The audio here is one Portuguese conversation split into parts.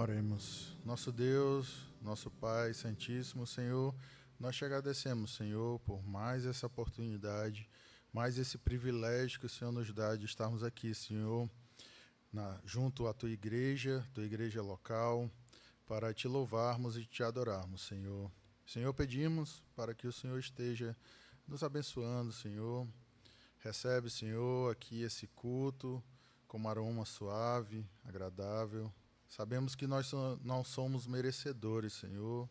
Oremos. Nosso Deus, nosso Pai Santíssimo, Senhor, nós te agradecemos, Senhor, por mais essa oportunidade, mais esse privilégio que o Senhor nos dá de estarmos aqui, Senhor, junto à tua igreja local, para te louvarmos e te adorarmos, Senhor. Senhor, pedimos para que o Senhor esteja nos abençoando, Senhor. Recebe, Senhor, aqui esse culto como aroma suave, agradável. Sabemos que nós não somos merecedores, Senhor.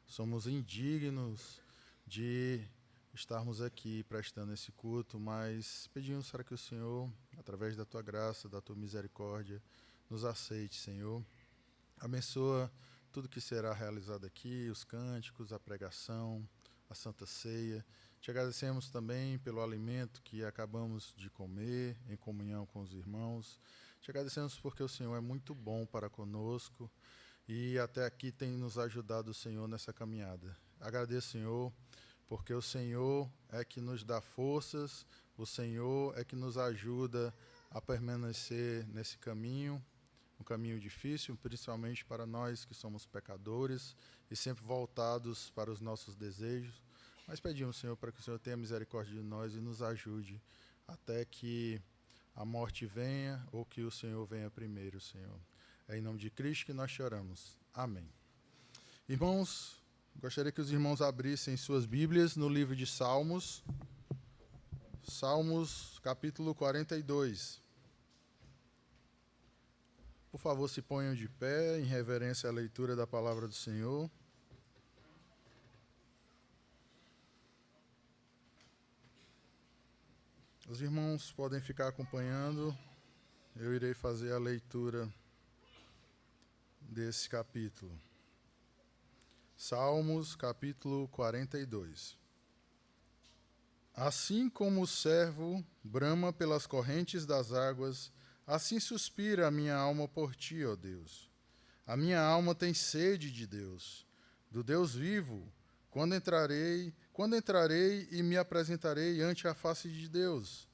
Somos indignos de estarmos aqui prestando esse culto, mas pedimos para que o Senhor, através da tua graça, da tua misericórdia, nos aceite, Senhor. Abençoa tudo que será realizado aqui, os cânticos, a pregação, a Santa Ceia. Te agradecemos também pelo alimento que acabamos de comer em comunhão com os irmãos. Te agradecemos porque o Senhor é muito bom para conosco e até aqui tem nos ajudado o Senhor nessa caminhada. Agradeço, Senhor, porque o Senhor é que nos dá forças, o Senhor é que nos ajuda a permanecer nesse caminho, um caminho difícil, principalmente para nós que somos pecadores e sempre voltados para os nossos desejos. Mas pedimos, Senhor, para que o Senhor tenha misericórdia de nós e nos ajude até que a morte venha ou que o Senhor venha primeiro, Senhor. É em nome de Cristo que nós choramos. Amém. Irmãos, gostaria que os irmãos abrissem suas Bíblias no livro de Salmos. Salmos, capítulo 42. Por favor, se ponham de pé em reverência à leitura da palavra do Senhor. Os irmãos podem ficar acompanhando. Eu irei fazer a leitura desse capítulo. Salmos, capítulo 42. Assim como o servo brama pelas correntes das águas, assim suspira a minha alma por ti, ó Deus. A minha alma tem sede de Deus, do Deus vivo. Quando entrarei e me apresentarei ante a face de Deus.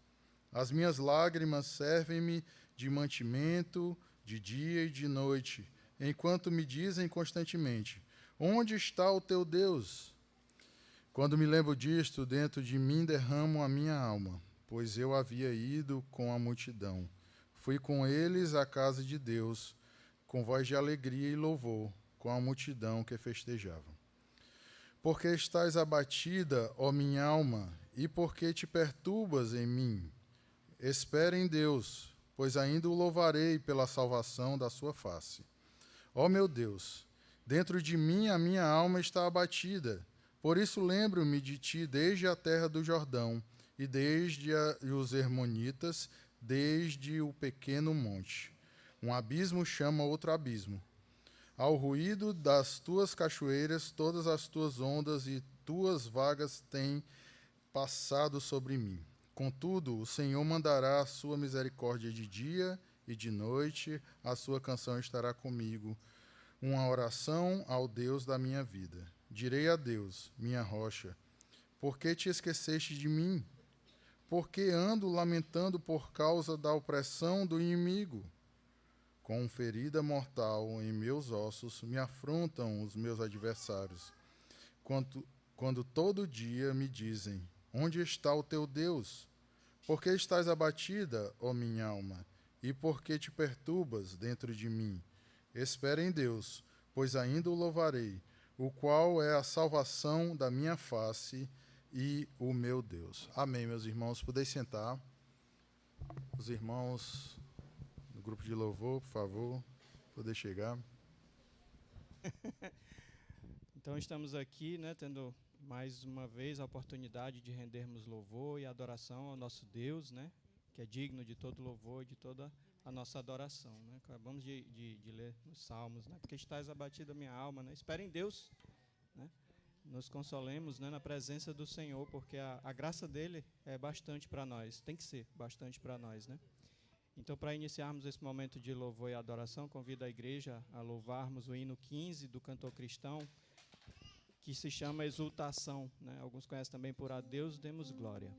As minhas lágrimas servem-me de mantimento de dia e de noite, enquanto me dizem constantemente: onde está o teu Deus? Quando me lembro disto, dentro de mim derramo a minha alma, pois eu havia ido com a multidão. Fui com eles à casa de Deus, com voz de alegria e louvor, com a multidão que festejava. Porque estás abatida, ó minha alma, e porque te perturbas em mim? Espera em Deus, pois ainda o louvarei pela salvação da sua face. Ó meu Deus, dentro de mim a minha alma está abatida. Por isso lembro-me de ti desde a terra do Jordão, e desde os Hermonitas, desde o pequeno monte. Um abismo chama outro abismo. Ao ruído das tuas cachoeiras, todas as tuas ondas e tuas vagas têm passado sobre mim. Contudo, o Senhor mandará a sua misericórdia de dia e de noite, a sua canção estará comigo, uma oração ao Deus da minha vida. Direi a Deus, minha rocha: por que te esqueceste de mim? Por que ando lamentando por causa da opressão do inimigo? Com ferida mortal em meus ossos me afrontam os meus adversários. Quando todo dia me dizem: onde está o teu Deus? Por que estás abatida, ó minha alma? E por que te perturbas dentro de mim? Espera em Deus, pois ainda o louvarei, o qual é a salvação da minha face e o meu Deus. Amém, meus irmãos. Podeis sentar. Os irmãos do grupo de louvor, por favor, poder chegar. Então estamos aqui, tendo mais uma vez a oportunidade de rendermos louvor e adoração ao nosso Deus, que é digno de todo louvor e de toda a nossa adoração. Acabamos de ler nos Salmos, porque estás abatida a minha alma. Espera em Deus, nos consolemos na presença do Senhor, porque a graça dele é bastante para nós, tem que ser bastante para nós. Então, para iniciarmos esse momento de louvor e adoração, convido a igreja a louvarmos o hino 15 do cantor cristão, que se chama Exultação. Alguns conhecem também por A Deus Demos Glória.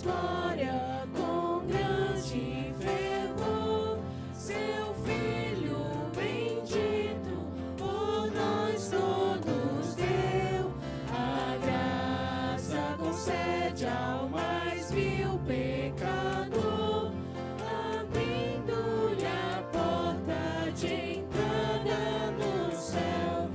demos glória com grande fervor. Seu Filho bendito por nós todos deu. A graça concede ao mais vil pecador, abrindo-lhe a porta de entrada no céu.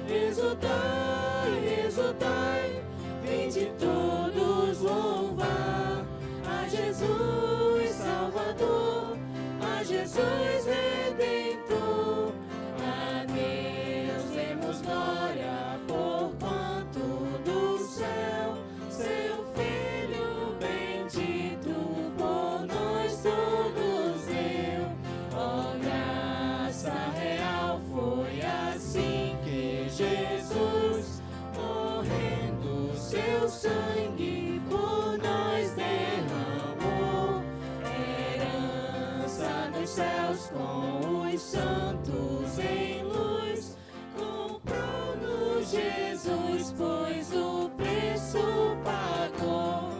Exultai, exultai, vinde todos louvar a Jesus Salvador, a Jesus Redentor. A Deus demos glória por quanto do céu seu Filho bendito por nós todos deu. Ó graça real, foi assim que Jesus, morrendo, seu sangue por nós derramou. Herança dos céus com os santos em luz, comprou-nos Jesus, pois o preço pagou.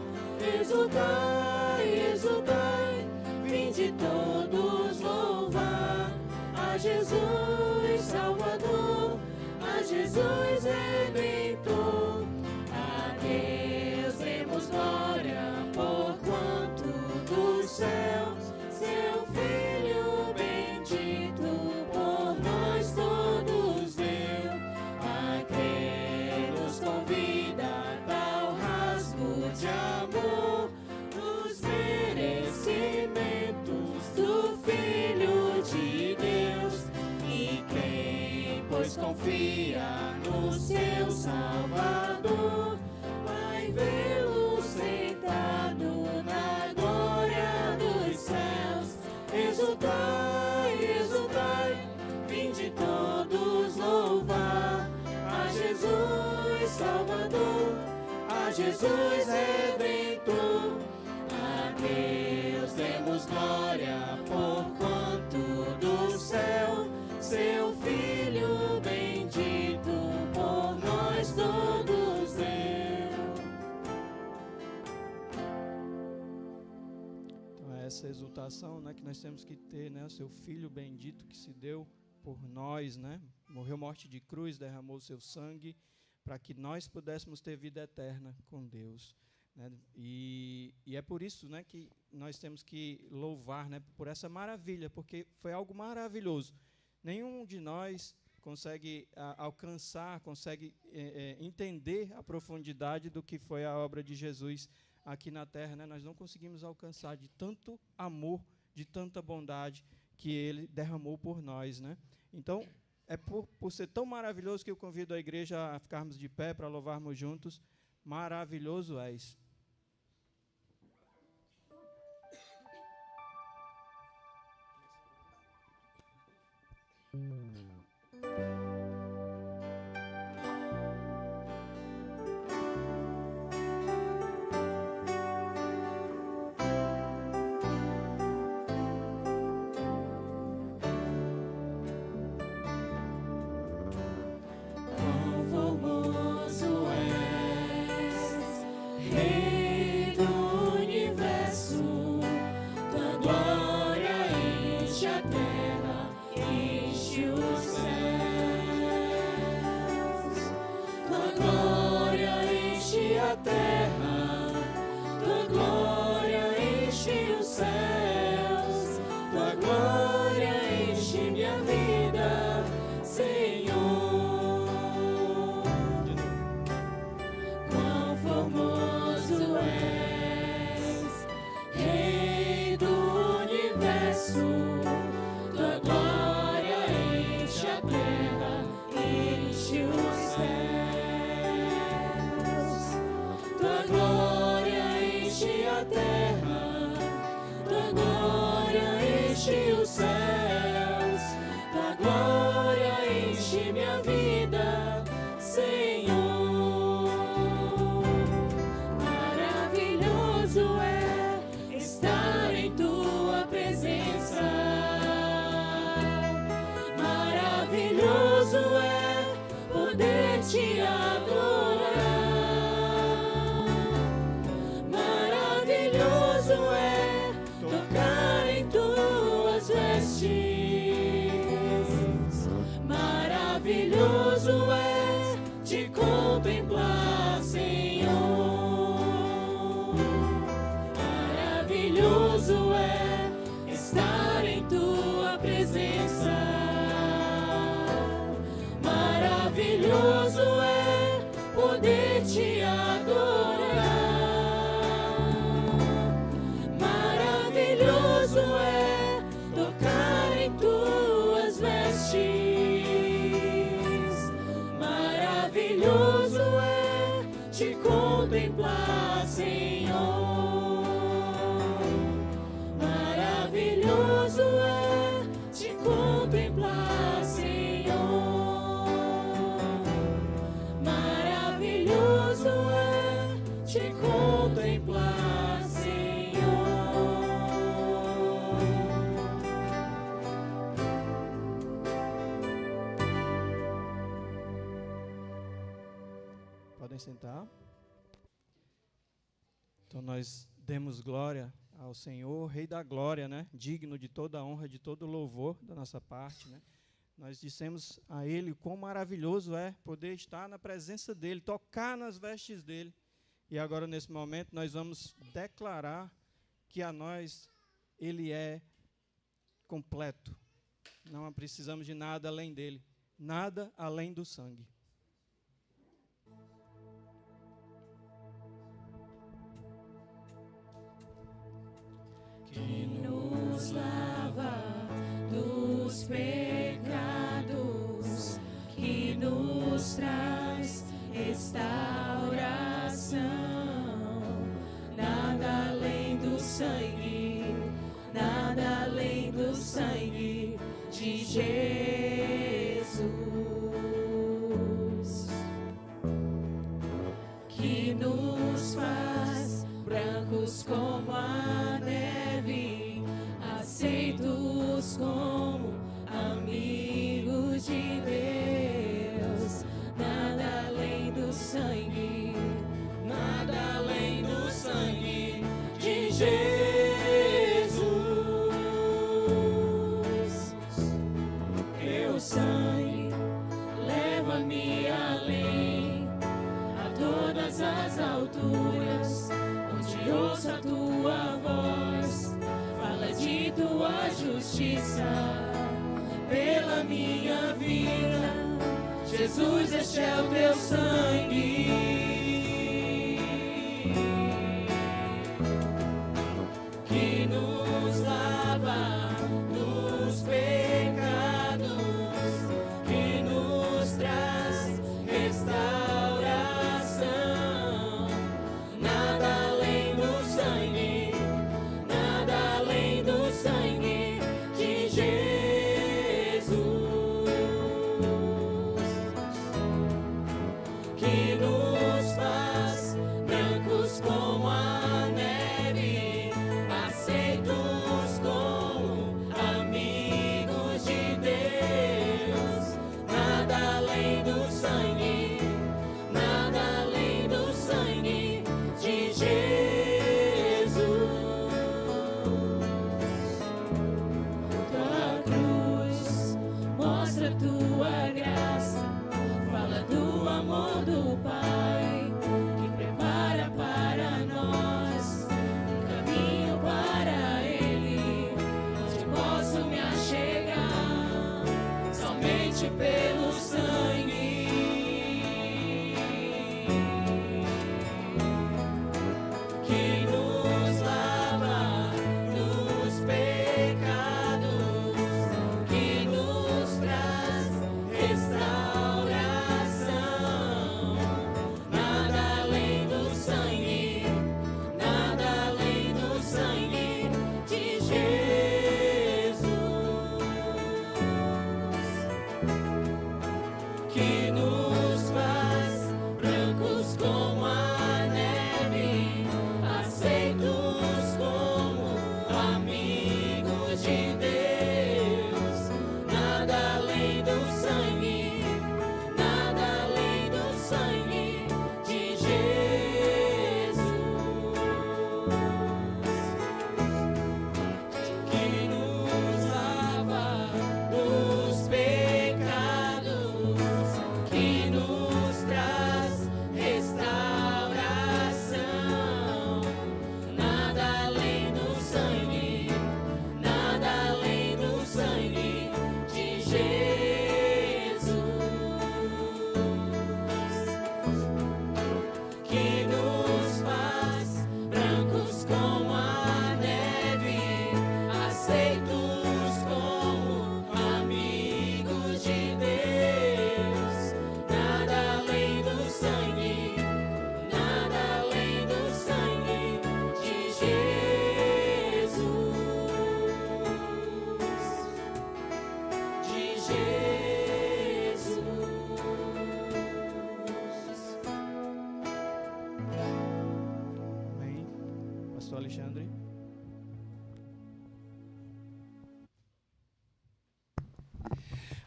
Exultai, exultai, vinde todos louvar a Jesus Salvador, a Jesus Redentor. A Deus demos glória por quanto do céu seu Filho bendito por nós todos deu. A crer nos convida tal rasgo de amor, nos merecimentos do Filho de Deus. E quem, pois, confia no seu Salvador, vai vê-lo sentado na glória dos céus. Exultai, exultai, vinde todos louvar a Jesus Salvador, a Jesus Redentor. A Deus demos glória por quanto do céu seu Filho bendito por nós todos deu. Então é essa exultação, né, que nós temos que ter, né, o seu Filho bendito que se deu por nós, né, morreu morte de cruz, derramou o seu sangue para que nós pudéssemos ter vida eterna com Deus, né, e é por isso, né, que nós temos que louvar, né, por essa maravilha, porque foi algo maravilhoso. Nenhum de nós consegue alcançar, consegue entender a profundidade do que foi a obra de Jesus aqui na terra, né? Nós não conseguimos alcançar de tanto amor, de tanta bondade que Ele derramou por nós, né? Então, é por ser tão maravilhoso que eu convido a igreja a ficarmos de pé para louvarmos juntos. Maravilhoso és. Quão formoso és, Rei do universo, tua glória enche a terra, enche o é tocar em tuas vestes. Maravilhoso é te contemplar, Senhor. Maravilhoso é te contemplar, Senhor. Maravilhoso é te contemplar, Senhor. Podem sentar. Então nós demos glória ao Senhor, Rei da glória, né? Digno de toda a honra, de todo o louvor da nossa parte, né? Nós dissemos a Ele quão maravilhoso é poder estar na presença dEle, tocar nas vestes dEle. E agora, nesse momento, nós vamos declarar que a nós Ele é completo. Não precisamos de nada além dEle, nada além do sangue. Que nos lava dos pecados, que nos traz restauração. Nada além do sangue, nada além do sangue de Jesus, que nos faz brancos como a neve, aceitos como amigos de Deus. Nada além do sangue, nada além do sangue de Jesus. Teu sangue leva-me além, a todas as alturas, onde ouço a tua voz, fala de tua justiça pela minha vida. Jesus, este é o teu sangue que nos lava dos pecados, que nos traz restauração. Nada além do sangue, nada além do sangue de Jesus, que nos faz brancos como a neve, aceitos como amigos de Deus. Nada além do sangue, nada além do sangue de Jesus. Tua cruz mostra tua graça, fala do amor do Pai, que prepara para nós um caminho para Ele, onde posso me achegar somente pelo sangue. Que nos lava dos pecados, que nos traz restauração. Nada além do sangue, nada além do sangue de Jesus, que nos faz brancos como a neve, aceitos como amigos de Deus. Nada além do sangue, nada além do sangue de Jesus.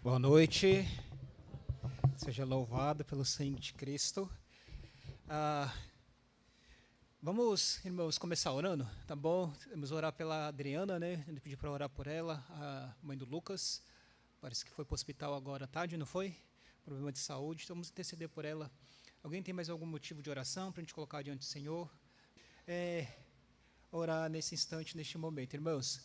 Boa noite, seja louvado pelo sangue de Cristo. Vamos, irmãos, começar orando, tá bom? Vamos orar pela Adriana, né? A gente pediu para orar por ela, a mãe do Lucas. Parece que foi para o hospital agora à tarde, não foi? Problema de saúde, então vamos interceder por ela. Alguém tem mais algum motivo de oração para a gente colocar diante do Senhor? Orar nesse instante, neste momento. Irmãos,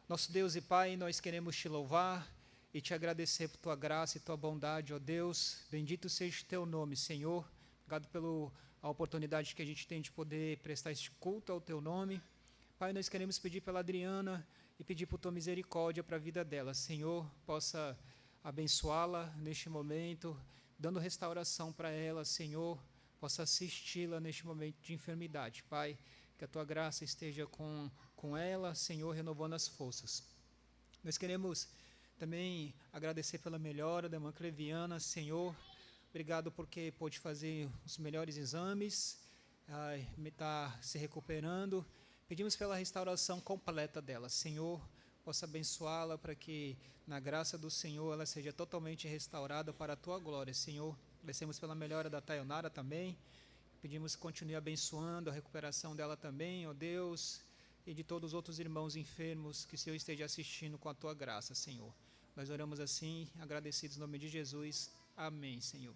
nosso Deus e Pai, nós queremos te louvar e te agradecer por tua graça e tua bondade, ó Deus. Bendito seja o teu nome, Senhor. Obrigado pela oportunidade que a gente tem de poder prestar este culto ao teu nome. Pai, nós queremos pedir pela Adriana e pedir por tua misericórdia para a vida dela. Senhor, possa abençoá-la neste momento, dando restauração para ela, Senhor, possa assisti-la neste momento de enfermidade. Pai, que a tua graça esteja com ela, Senhor, renovando as forças. Nós queremos também agradecer pela melhora da irmã Cleviana, Senhor. Obrigado porque pôde fazer os melhores exames, está se recuperando. Pedimos pela restauração completa dela, Senhor, possa abençoá-la para que, na graça do Senhor, ela seja totalmente restaurada para a tua glória, Senhor. Agradecemos pela melhora da Tayonara também. Pedimos que continue abençoando a recuperação dela também, ó Deus, e de todos os outros irmãos enfermos que o Senhor esteja assistindo com a tua graça, Senhor. Nós oramos assim, agradecidos em nome de Jesus. Amém, Senhor.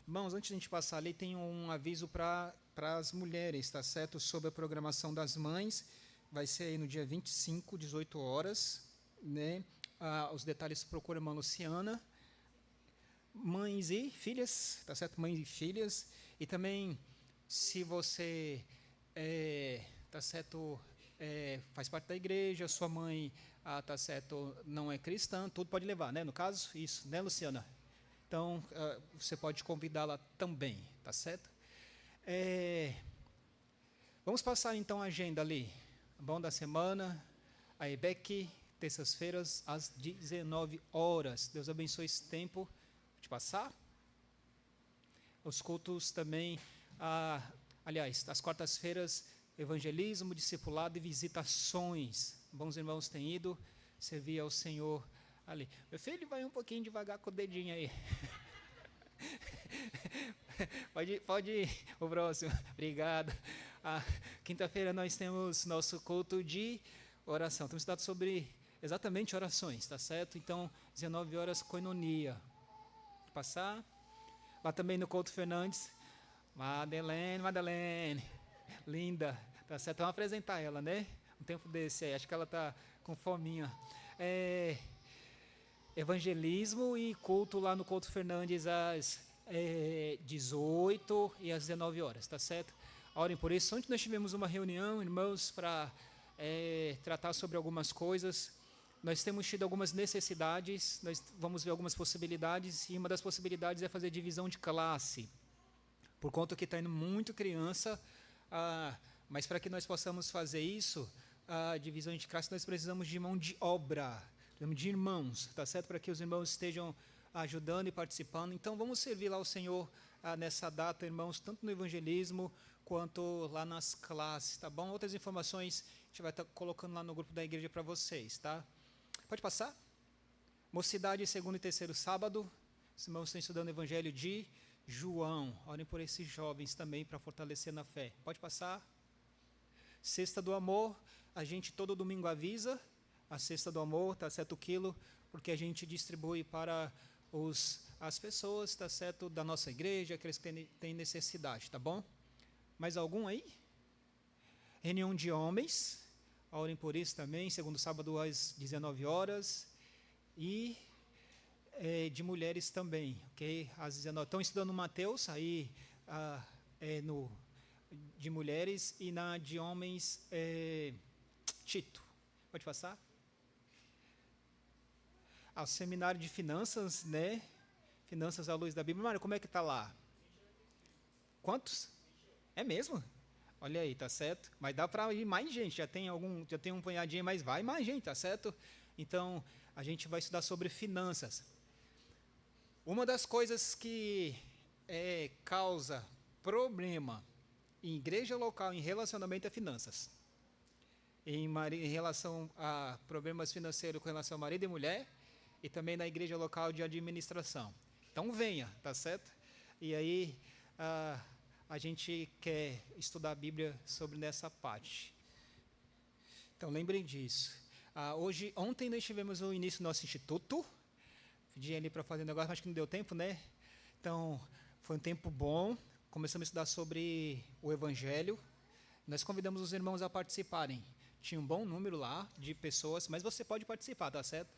Irmãos, antes de a gente passar ali, tem um aviso para as mulheres, tá certo? Sobre a programação das mães. Vai ser aí no dia 25, 18 horas, né? Os detalhes procura a irmã Luciana. Mães e filhas, tá certo? Mães e filhas. E também, se você tá certo, faz parte da igreja, sua mãe, tá certo, não é cristã, tudo pode levar, né? No caso, isso, né, Luciana? Então, você pode convidá-la também, tá certo? Vamos passar então a agenda ali, bom, da semana, a EBEC, terças-feiras, às 19 horas. Deus abençoe esse tempo. Pode passar? Os cultos também, aliás, às quartas-feiras, evangelismo, discipulado e visitações. Bons irmãos têm ido servir ao Senhor ali. Meu filho, vai um pouquinho devagar com o dedinho aí. Pode ir, o próximo. Obrigado. Quinta-feira nós temos nosso culto de oração. Temos estudado sobre exatamente orações, tá certo? Então, 19 horas, koinonia. Passar. Lá também no Couto Fernandes, Madeleine, linda, tá certo? Vamos apresentar ela, né? Um tempo desse aí, acho que ela está com fominha. Evangelismo e culto lá no Couto Fernandes às 18 e às 19 horas, tá certo? Orem por isso. Ontem nós tivemos uma reunião, irmãos, para tratar sobre algumas coisas. Nós temos tido algumas necessidades, nós vamos ver algumas possibilidades, e uma das possibilidades é fazer divisão de classe, por conta que está indo muito criança, mas para que nós possamos fazer isso, a divisão de classe, nós precisamos de mão de obra, precisamos de irmãos, tá certo? Para que os irmãos estejam ajudando e participando. Então, vamos servir lá ao Senhor nessa data, irmãos, tanto no evangelismo, quanto lá nas classes, tá bom? Outras informações a gente vai estar colocando lá no grupo da igreja para vocês, tá? Pode passar? Mocidade, segundo e terceiro sábado. Os irmãos estão estudando o Evangelho de João. Orem por esses jovens também para fortalecer na fé. Pode passar? Cesta do Amor. A gente todo domingo avisa a Cesta do Amor, tá certo, o quilo, porque a gente distribui para as pessoas, tá certo, da nossa igreja, aqueles que têm necessidade, tá bom? Mais algum aí? Reunião de homens. Orem por isso também, segundo sábado às 19 horas. E de mulheres também, ok? Às 19 horas. Estão estudando Mateus, aí de mulheres, e na de homens, Tito. Pode passar? O seminário de finanças, né? Finanças à luz da Bíblia. Mário, como é que está lá? Quantos? É mesmo? Olha aí, tá certo? Mas dá para ir mais gente, já tem um punhadinho, mas vai mais gente, tá certo? Então, a gente vai estudar sobre finanças. Uma das coisas que causa problema em igreja local, em relacionamento a finanças, em relação a problemas financeiros com relação a marido e mulher, e também na igreja local de administração. Então venha, tá certo? E aí a gente quer estudar a Bíblia sobre nessa parte. Então lembrem disso. Ontem nós tivemos o início do nosso instituto. Pedi ali para fazer um negócio, mas acho que não deu tempo, né? Então foi um tempo bom. Começamos a estudar sobre o Evangelho. Nós convidamos os irmãos a participarem. Tinha um bom número lá de pessoas, mas você pode participar, tá certo?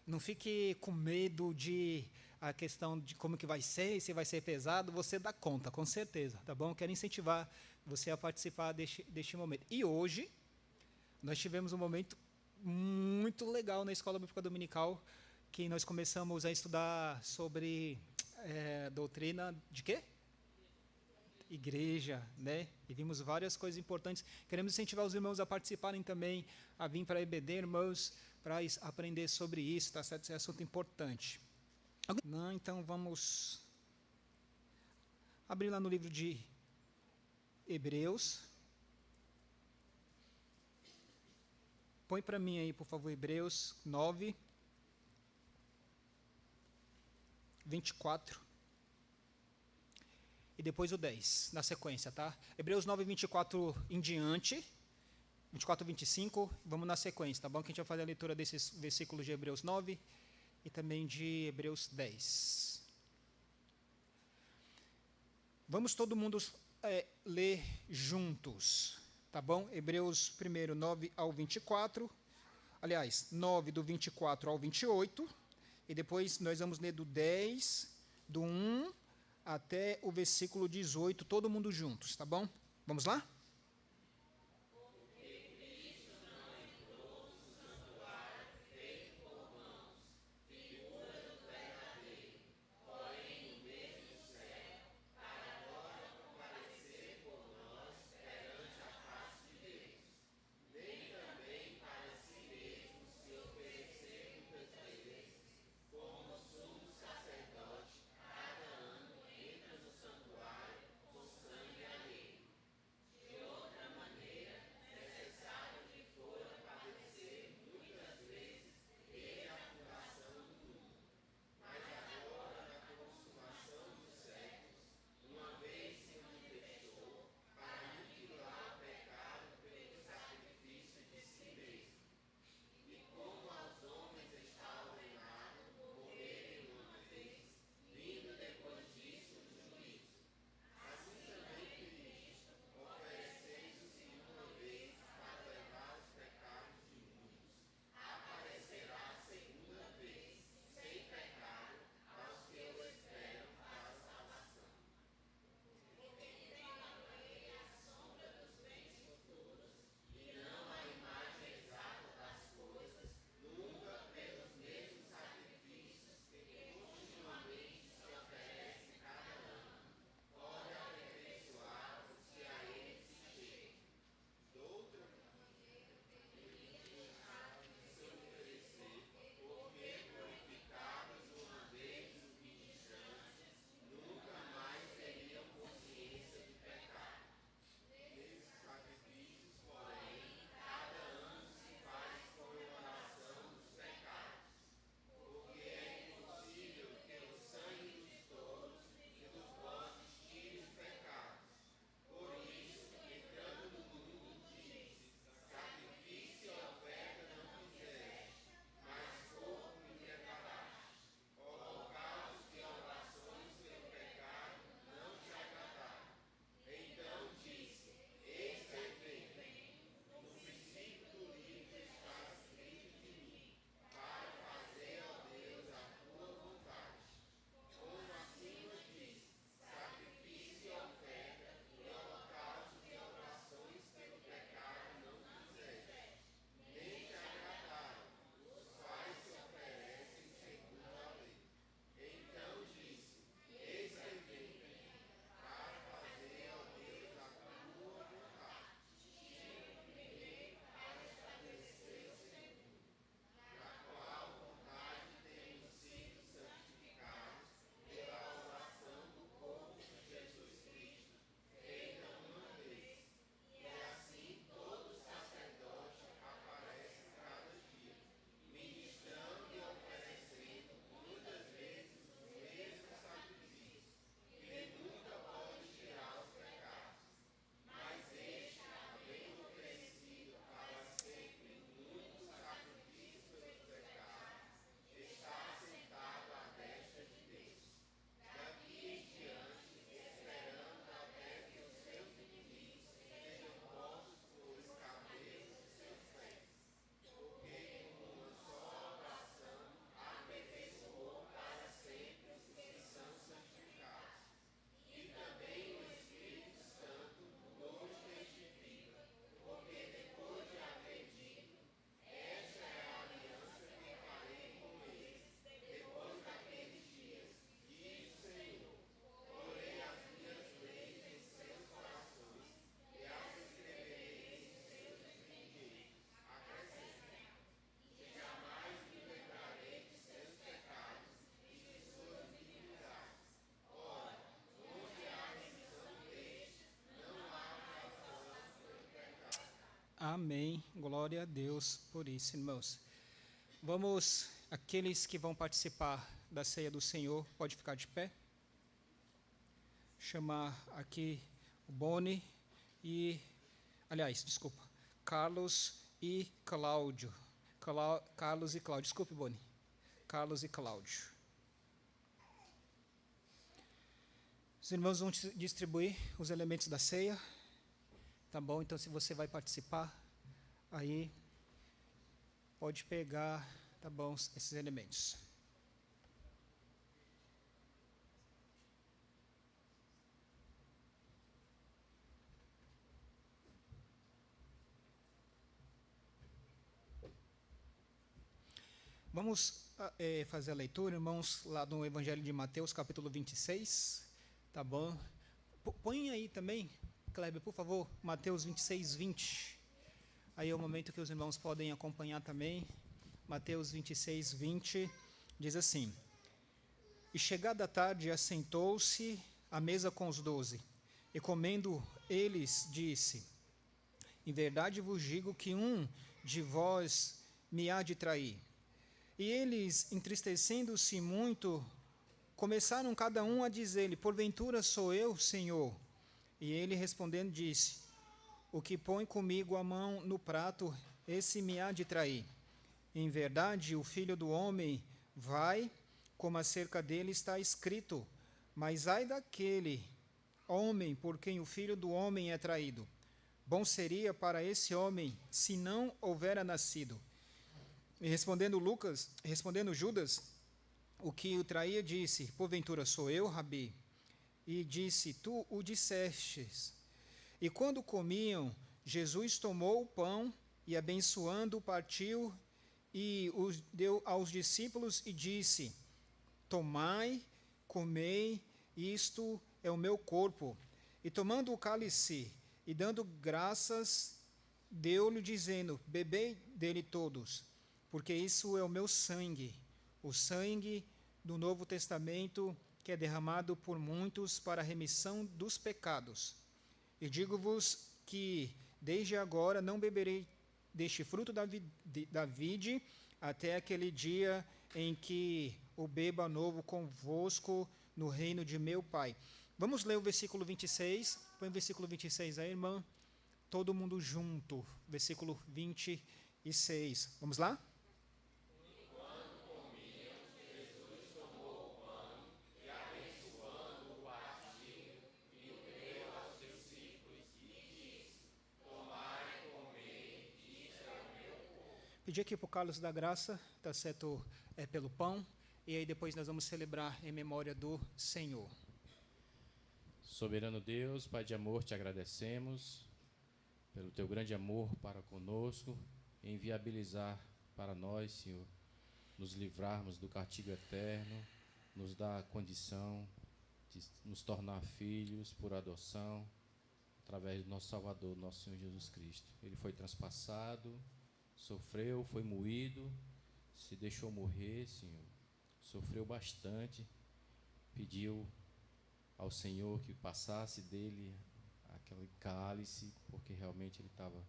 Não fique com medo de a questão de como que vai ser, se vai ser pesado, você dá conta, com certeza, tá bom? Quero incentivar você a participar deste momento. E hoje, nós tivemos um momento muito legal na Escola Bíblica Dominical, que nós começamos a estudar sobre doutrina de quê? Igreja, né? E vimos várias coisas importantes. Queremos incentivar os irmãos a participarem também, a vir para a EBD, irmãos, para aprender sobre isso, tá certo? Esse é um assunto importante. Não, então vamos abrir lá no livro de Hebreus. Põe para mim aí, por favor, Hebreus 9, 24. E depois o 10, na sequência, tá? Hebreus 9, 24 em diante, 24, 25, vamos na sequência, tá bom? Que a gente vai fazer a leitura desses versículos de Hebreus 9 e também de Hebreus 10. Vamos todo mundo ler juntos, tá bom? Hebreus 1, 9 ao 24, aliás, 9 do 24 ao 28, e depois nós vamos ler do 10, do 1 até o versículo 18, todo mundo juntos, tá bom? Vamos lá? Amém. Glória a Deus por isso, irmãos. Vamos, aqueles que vão participar da ceia do Senhor, pode ficar de pé. Chamar aqui o Boni e, aliás, desculpa, Carlos e Cláudio. Carlos e Cláudio, desculpe, Boni. Carlos e Cláudio. Os irmãos vão distribuir os elementos da ceia. Tá bom? Então, se você vai participar, aí pode pegar, tá bom, esses elementos. Vamos fazer a leitura, irmãos, lá no Evangelho de Mateus, capítulo 26, tá bom? Põe aí também, Kleber, por favor, Mateus 26, 20. Aí é o momento que os irmãos podem acompanhar também. Mateus 26, 20, diz assim: E chegada a tarde, assentou-se à mesa com os 12, e comendo eles, disse: Em verdade vos digo que um de vós me há de trair. E eles, entristecendo-se muito, começaram cada um a dizer-lhe: Porventura sou eu, Senhor? E ele respondendo disse: O que põe comigo a mão no prato, esse me há de trair. Em verdade, o Filho do Homem vai, como acerca dele está escrito, mas ai daquele homem por quem o Filho do Homem é traído. Bom seria para esse homem se não houvera nascido. E respondendo Judas, o que o traía, disse: Porventura sou eu, Rabi? E disse: Tu o dissestes. E quando comiam, Jesus tomou o pão e, abençoando, partiu e o deu aos discípulos e disse: Tomai, comei, isto é o meu corpo. E tomando o cálice e dando graças, deu-lhe, dizendo: Bebei dele todos, porque isso é o meu sangue, o sangue do Novo Testamento, que é derramado por muitos para a remissão dos pecados. E digo-vos que desde agora não beberei deste fruto da vide, até aquele dia em que o beba novo convosco no reino de meu Pai. Vamos ler o versículo 26. Põe o versículo 26 aí, irmã. Todo mundo junto. Versículo 26. Vamos lá? Pedir aqui para o Carlos da Graça, tá certo, pelo pão, e aí depois nós vamos celebrar em memória do Senhor. Soberano Deus, Pai de amor, te agradecemos pelo teu grande amor para conosco, em viabilizar para nós, Senhor, nos livrarmos do castigo eterno, nos dar a condição de nos tornar filhos por adoção, através do nosso Salvador, nosso Senhor Jesus Cristo. Ele foi transpassado, sofreu, foi moído, se deixou morrer, Senhor, sofreu bastante, pediu ao Senhor que passasse dele aquele cálice, porque realmente ele estava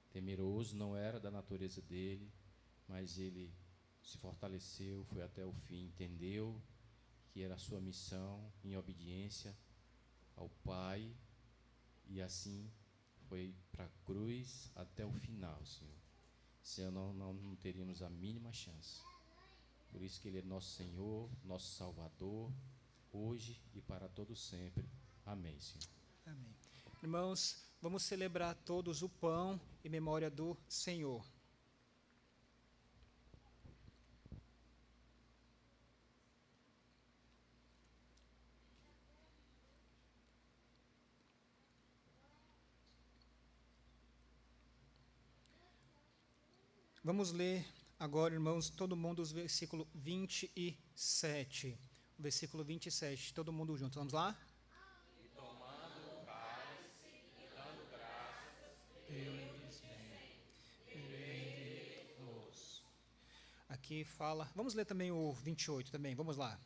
temeroso, não era da natureza dele, mas ele se fortaleceu, foi até o fim, entendeu que era a sua missão em obediência ao Pai, e assim foi para a cruz até o final, Senhor. Senão não teríamos a mínima chance. Por isso que Ele é nosso Senhor, nosso Salvador, hoje e para todo sempre. Amém, Senhor. Amém. Irmãos, vamos celebrar todos o pão em memória do Senhor. Vamos ler agora, irmãos, todo mundo, os versículo 27. O versículo 27, todo mundo junto. Vamos lá? E tomando o cálice e dando graças, Deus bem-nos. Aqui fala, vamos ler também o 28 também, vamos lá.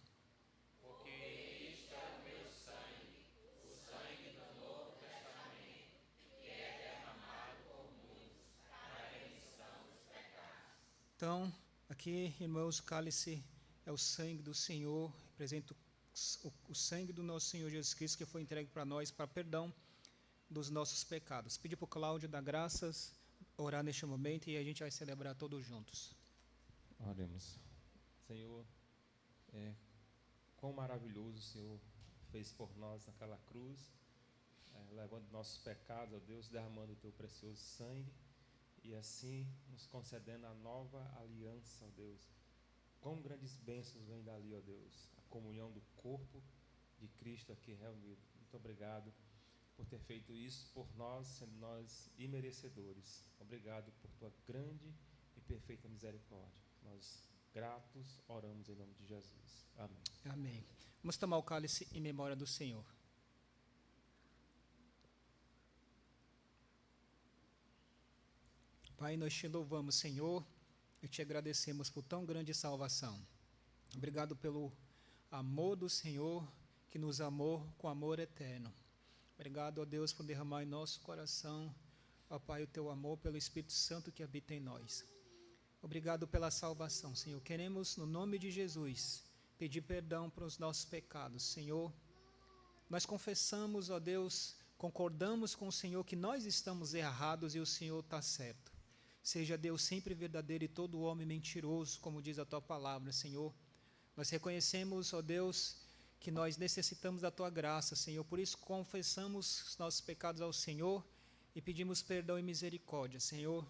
porque isto é o meu sangue, o sangue do Novo Testamento, que é derramado por muitos Então, aqui, irmãos, o cálice é o sangue do Senhor, representa o sangue do nosso Senhor Jesus Cristo que foi entregue para nós, para perdão dos nossos pecados. Pedir para o Cláudio dar graças, orar neste momento e a gente vai celebrar todos juntos. Oremos. Senhor, quão maravilhoso o Senhor fez por nós naquela cruz, levando nossos pecados, ó Deus, derramando o teu precioso sangue e assim nos concedendo a nova aliança, ó Deus. Quão grandes bênçãos vêm dali, ó Deus, a comunhão do corpo de Cristo aqui reunido. Muito obrigado por ter feito isso por nós, sendo nós imerecedores. Obrigado por tua grande e perfeita misericórdia. Nós, gratos, oramos em nome de Jesus. Amém. Amém. Vamos tomar o cálice em memória do Senhor. Pai, nós te louvamos, Senhor, e te agradecemos por tão grande salvação. Obrigado pelo amor do Senhor, que nos amou com amor eterno. Obrigado, ó Deus, por derramar em nosso coração, ó Pai, o teu amor pelo Espírito Santo que habita em nós. Obrigado pela salvação, Senhor. Queremos, no nome de Jesus, pedir perdão para os nossos pecados, Senhor. Nós confessamos, ó Deus, concordamos com o Senhor que nós estamos errados e o Senhor está certo. Seja Deus sempre verdadeiro e todo homem mentiroso, como diz a tua palavra, Senhor. Nós reconhecemos, ó Deus, que nós necessitamos da tua graça, Senhor. Por isso confessamos os nossos pecados ao Senhor e pedimos perdão e misericórdia, Senhor.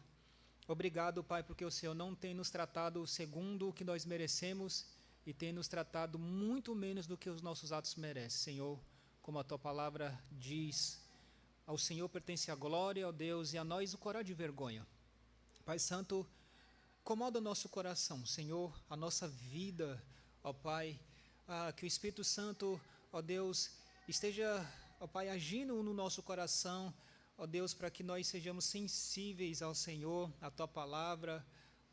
Obrigado, Pai, porque o Senhor não tem nos tratado segundo o que nós merecemos e tem nos tratado muito menos do que os nossos atos merecem, Senhor. Como a tua palavra diz, ao Senhor pertence a glória, ó Deus, e a nós o corar de vergonha. Pai Santo, incomoda o nosso coração, Senhor, a nossa vida, ó Pai, que o Espírito Santo, ó Deus, esteja, ó Pai, agindo no nosso coração, ó Deus, para que nós sejamos sensíveis ao Senhor, à tua palavra,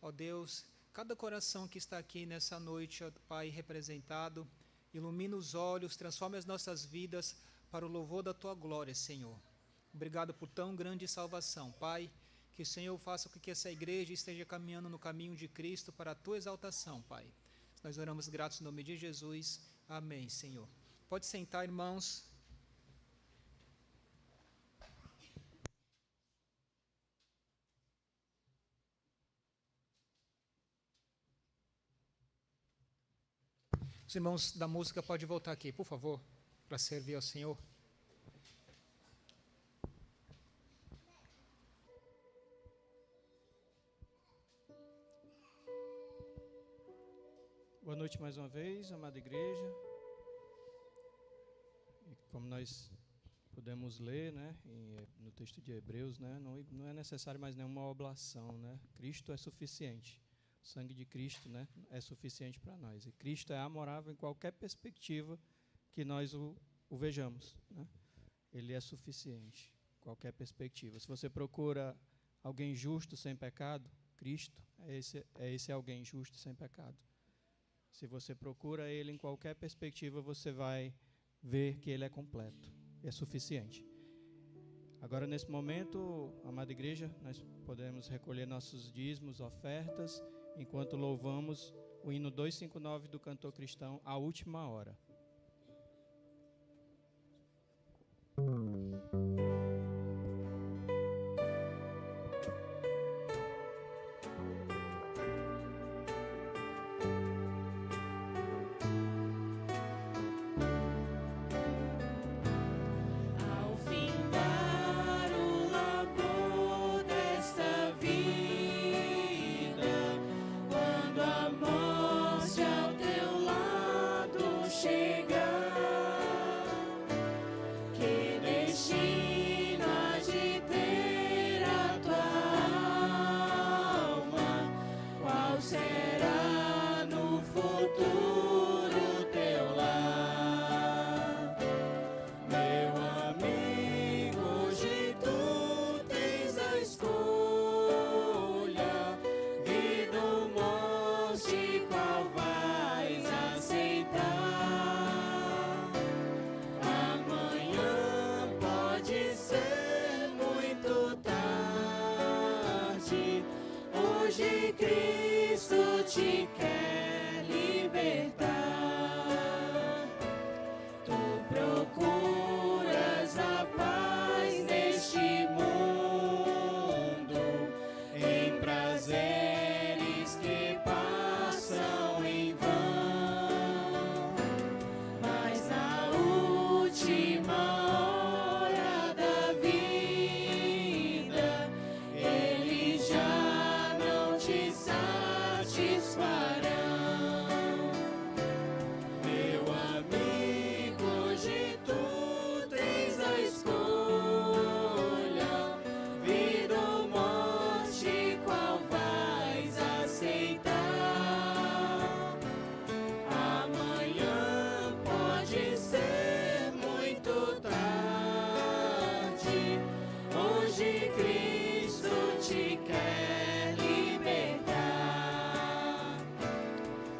ó Deus, cada coração que está aqui nessa noite, ó Pai, representado, ilumina os olhos, transforma as nossas vidas para o louvor da tua glória, Senhor. Obrigado por tão grande salvação, Pai. Que o Senhor faça com que essa igreja esteja caminhando no caminho de Cristo para a tua exaltação, Pai. Nós oramos gratos no nome de Jesus. Amém, Senhor. Pode sentar, irmãos. Os irmãos da música podem voltar aqui, por favor, para servir ao Senhor. Boa noite mais uma vez, amada igreja. E como nós podemos ler, né, no texto de Hebreus, né, não é necessário mais nenhuma oblação, né? Cristo é suficiente. O sangue de Cristo, né, é suficiente para nós. E Cristo é amorável em qualquer perspectiva que nós o vejamos, né? Ele é suficiente, qualquer perspectiva. Se você procura alguém justo sem pecado, Cristo é esse alguém justo sem pecado. Se você procura ele em qualquer perspectiva, você vai ver que ele é completo, é suficiente. Agora, nesse momento, amada igreja, nós podemos recolher nossos dízimos, ofertas, enquanto louvamos o hino 259 do cantor cristão, A Última Hora. Hoje Hoje Cristo te quer libertar. Tu procuras a paz neste mundo, em prazeres que passam em vão, mas na última hora da vida eles já não te satisfarão. Meu amigo, hoje tu tens a escolha, vida ou morte, qual vais aceitar? Amanhã pode ser muito tarde. Hoje Cristo te quer libertar.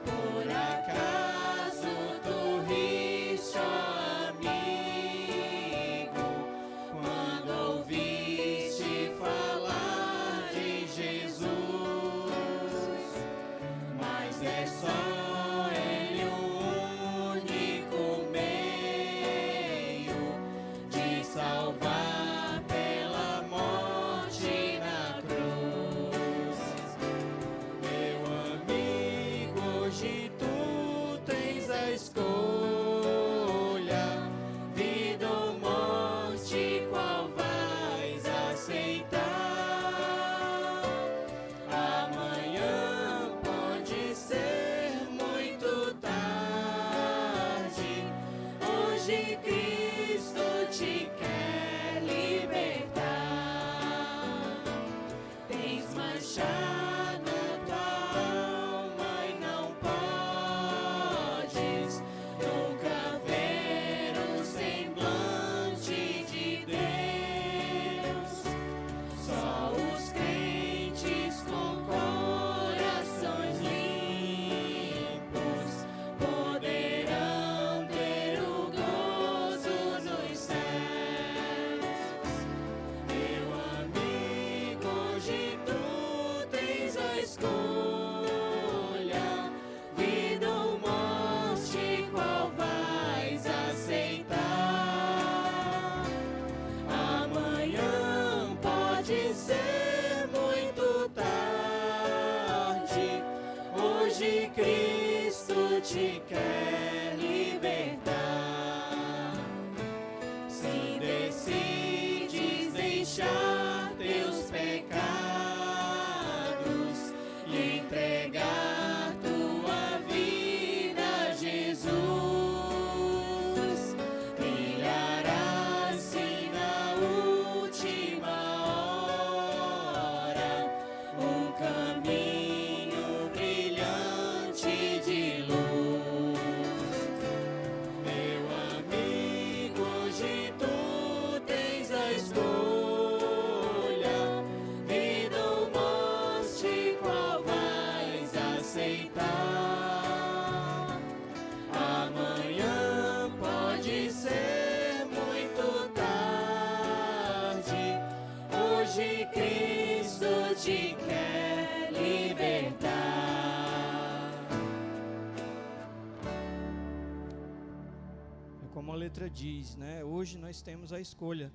Por acaso tu riste, ó amigo, quando ouviste falar de Jesus? Mas é só Ele o único meio de salvar pela morte na cruz. Meu amigo, hoje tu tens a escolha, vida ou morte, qual vais aceitar? Amanhã pode ser muito tarde. Hoje Cristo te quer libertar. Tens manchado tua alma e não podes nunca ver o semblante de Deus. Só os crentes com corações limpos poderão ter o gozo nos céus. Meu amigo, hoje tu tens a escolha, vida ou morte, qual vais aceitar? Amanhã pode ser muito tarde. Hoje Cristo te quer libertar. Se decides deixar teus pecados e entregar tua vida a Jesus, trilharás sim na última hora um caminho brilhante de luz. Meu amigo, hoje tu tens a escolha, vida ou morte, qual vais aceitar? Amanhã pode ser muito tarde. Hoje Cristo te quer libertar. É como a letra diz, né? Hoje nós temos a escolha,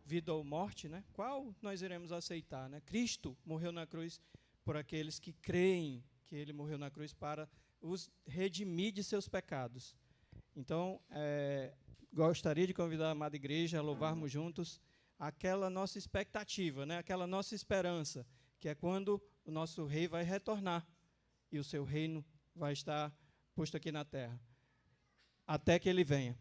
vida ou morte, né? Qual nós iremos aceitar, né? Cristo morreu na cruz por aqueles que creem que Ele morreu na cruz para os redimir de seus pecados. Então, gostaria de convidar a amada igreja a louvarmos juntos aquela nossa expectativa, né? Aquela nossa esperança, que é quando o nosso rei vai retornar e o seu reino vai estar posto aqui na terra, até que ele venha.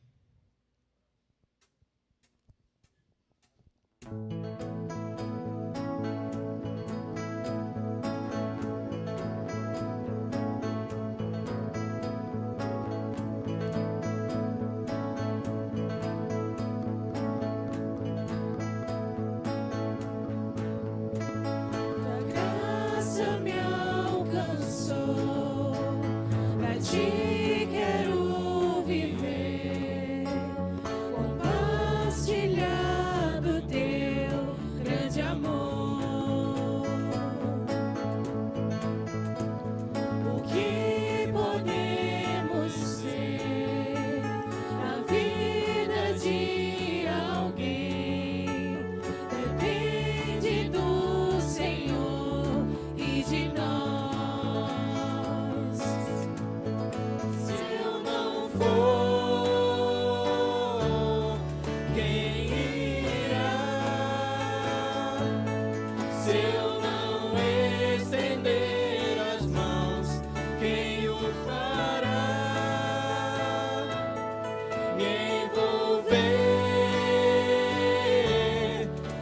Tua graça me alcançou, pra ti quero viver, compartilhar do teu grande amor. for, quem irá? Se eu não estender as mãos, quem o fará? Me envolver,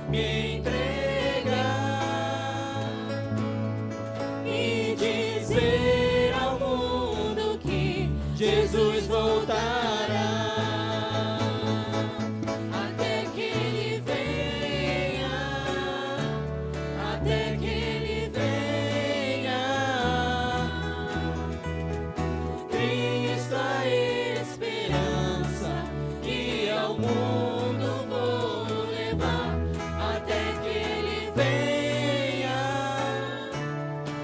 me entregar e dizer ao mundo que Jesus voltará. Até que ele venha, até que ele venha. Cristo a esperança que ao mundo vou levar. Até que ele venha,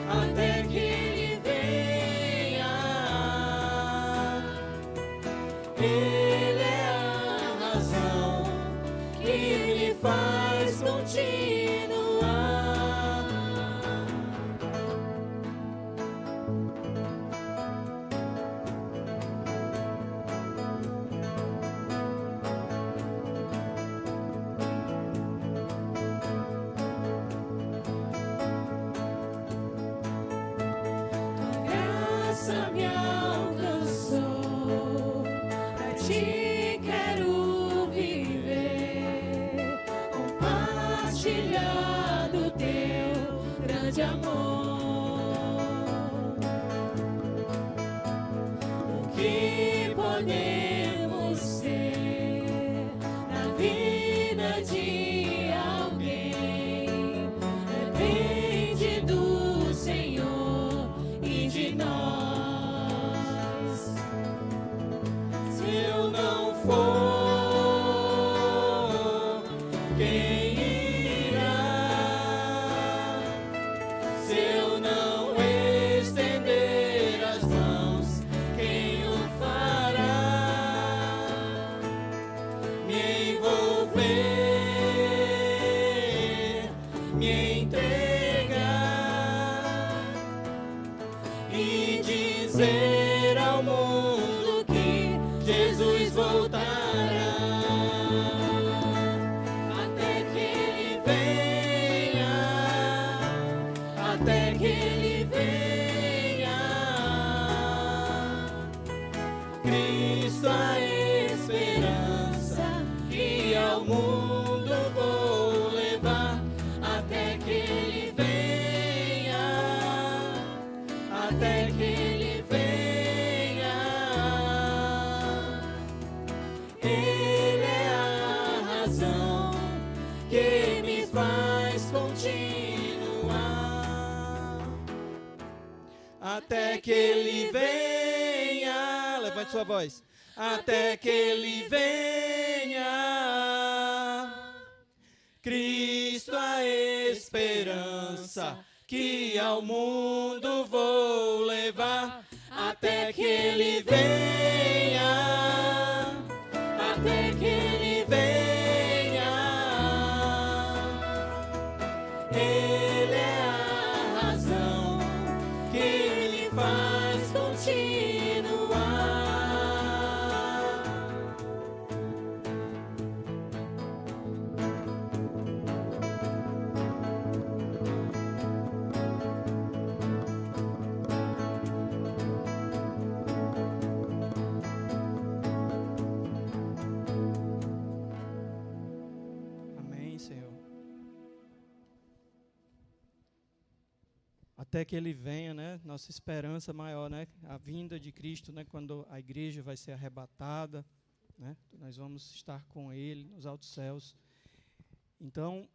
até que ele venha. Ele é a razão que me faz continuar. Graça me alcançou, pra ti quero viver, compartilhar do teu grande amor. O que podemos ser na vida de alguém depende do Senhor e de nós. Se eu não for, quem irá? Se eu não estender as mãos, quem o fará? Me envolver, me entregar e dizer ao mundo que Jesus voltará. Até que ele venha, até que ele venha. Cristo a esperança que ao mundo vou levar. Até que ele venha, até que ele venha. Ele é a razão que me faz continuar. Até que ele venha. Levante sua voz. Até que ele venha. Cristo a esperança que ao mundo vou levar. Até que ele venha, até que ele venha. Ele é a razão que me faz continuar. Amém, Senhor. Até que ele venha, né? Nossa esperança maior, né? A vinda de Cristo, né? Quando a igreja vai ser arrebatada, né? Nós vamos estar com ele nos altos céus. Então,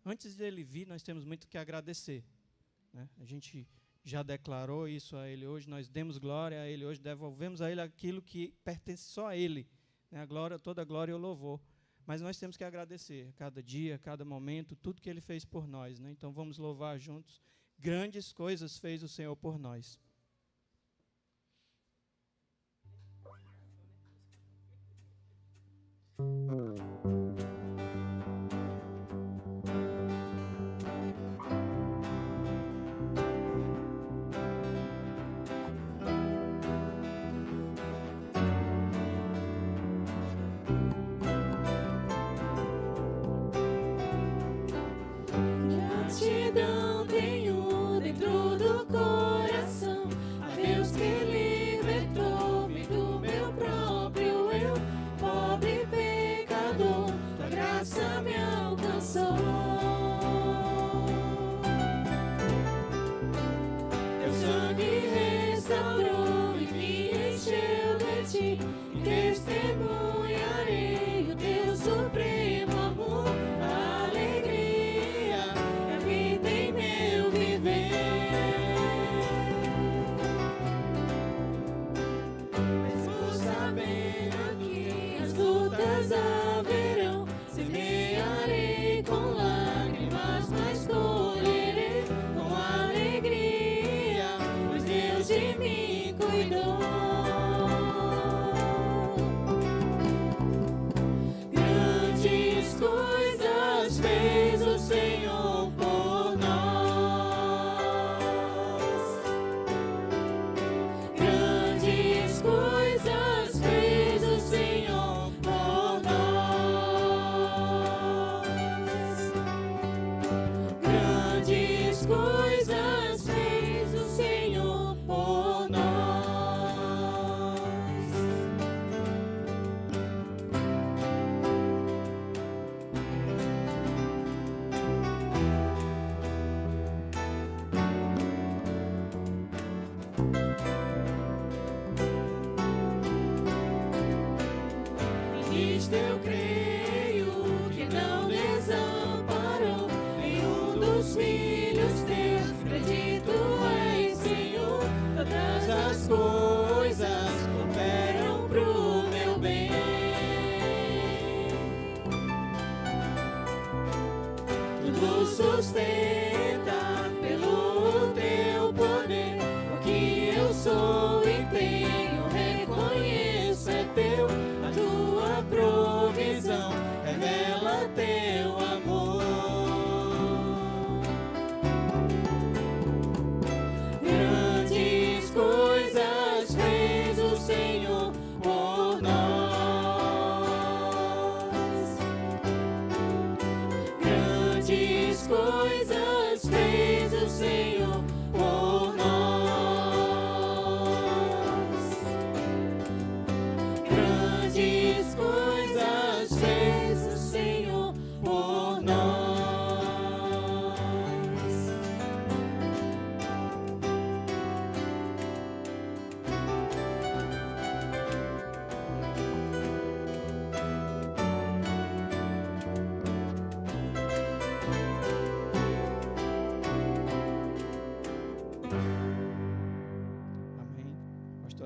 antes dele vir, nós temos muito que agradecer, né? A gente já declarou isso a ele hoje, nós demos glória a ele hoje, devolvemos a ele aquilo que pertence só a ele, né? A glória, toda a glória e o louvor. Mas nós temos que agradecer a cada dia, a cada momento, tudo que ele fez por nós, né? Então vamos louvar juntos. Grandes coisas fez o Senhor por nós.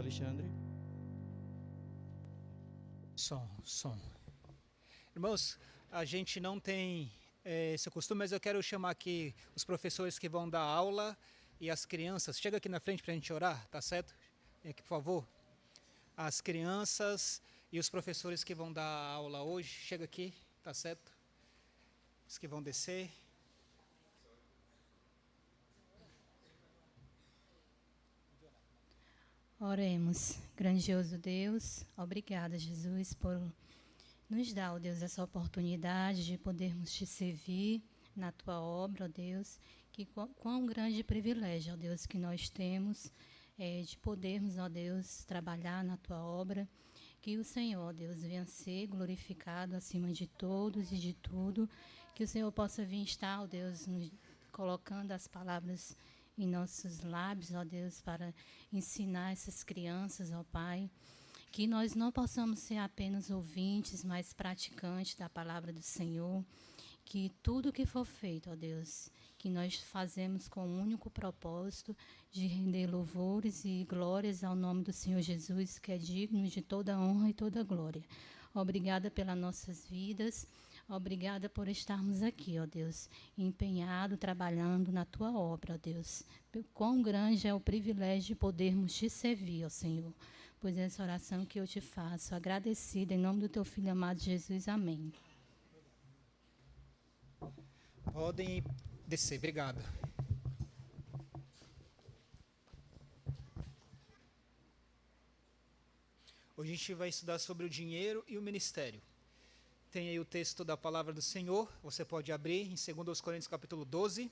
Alexandre. Som. Irmãos, a gente não tem esse costume, mas eu quero chamar aqui os professores que vão dar aula e as crianças. Chega aqui na frente para a gente orar, tá certo? Vem aqui, por favor. As crianças e os professores que vão dar aula hoje, chega aqui, tá certo? Os que vão descer. Oremos. Grandioso Deus, obrigada, Jesus, por nos dar, ó Deus, essa oportunidade de podermos te servir na tua obra, ó Deus. Que quão grande privilégio, ó Deus, que nós temos de podermos, ó Deus, trabalhar na tua obra. Que o Senhor, ó Deus, venha ser glorificado acima de todos e de tudo. Que o Senhor possa vir estar, ó Deus, colocando as palavras em nossos lábios, ó Deus, para ensinar essas crianças, ó Pai. Que nós não possamos ser apenas ouvintes, mas praticantes da palavra do Senhor. Que tudo que for feito, ó Deus, que nós fazemos com o único propósito de render louvores e glórias ao nome do Senhor Jesus, que é digno de toda honra e toda glória. Obrigada pelas nossas vidas. Obrigada por estarmos aqui, ó Deus, empenhado, trabalhando na tua obra, ó Deus. Quão grande é o privilégio de podermos te servir, ó Senhor. Pois é essa oração que eu te faço, agradecida em nome do teu Filho amado Jesus. Amém. Podem descer, obrigado. Hoje a gente vai estudar sobre o dinheiro e o ministério. Tem aí o texto da palavra do Senhor, você pode abrir em 2 Coríntios capítulo 12.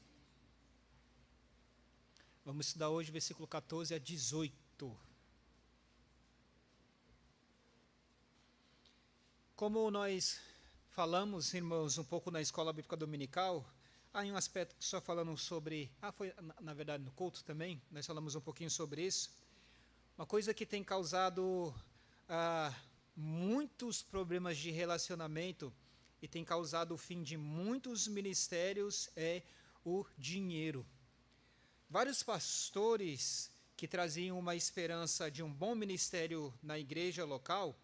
Vamos estudar hoje versículo 14 a 18. Como nós falamos, irmãos, um pouco na escola bíblica dominical, há um aspecto que só falando sobre... foi na verdade no culto também, nós falamos um pouquinho sobre isso. Uma coisa que tem causado muitos problemas de relacionamento e tem causado o fim de muitos ministérios é o dinheiro. Vários pastores que traziam uma esperança de um bom ministério na igreja local,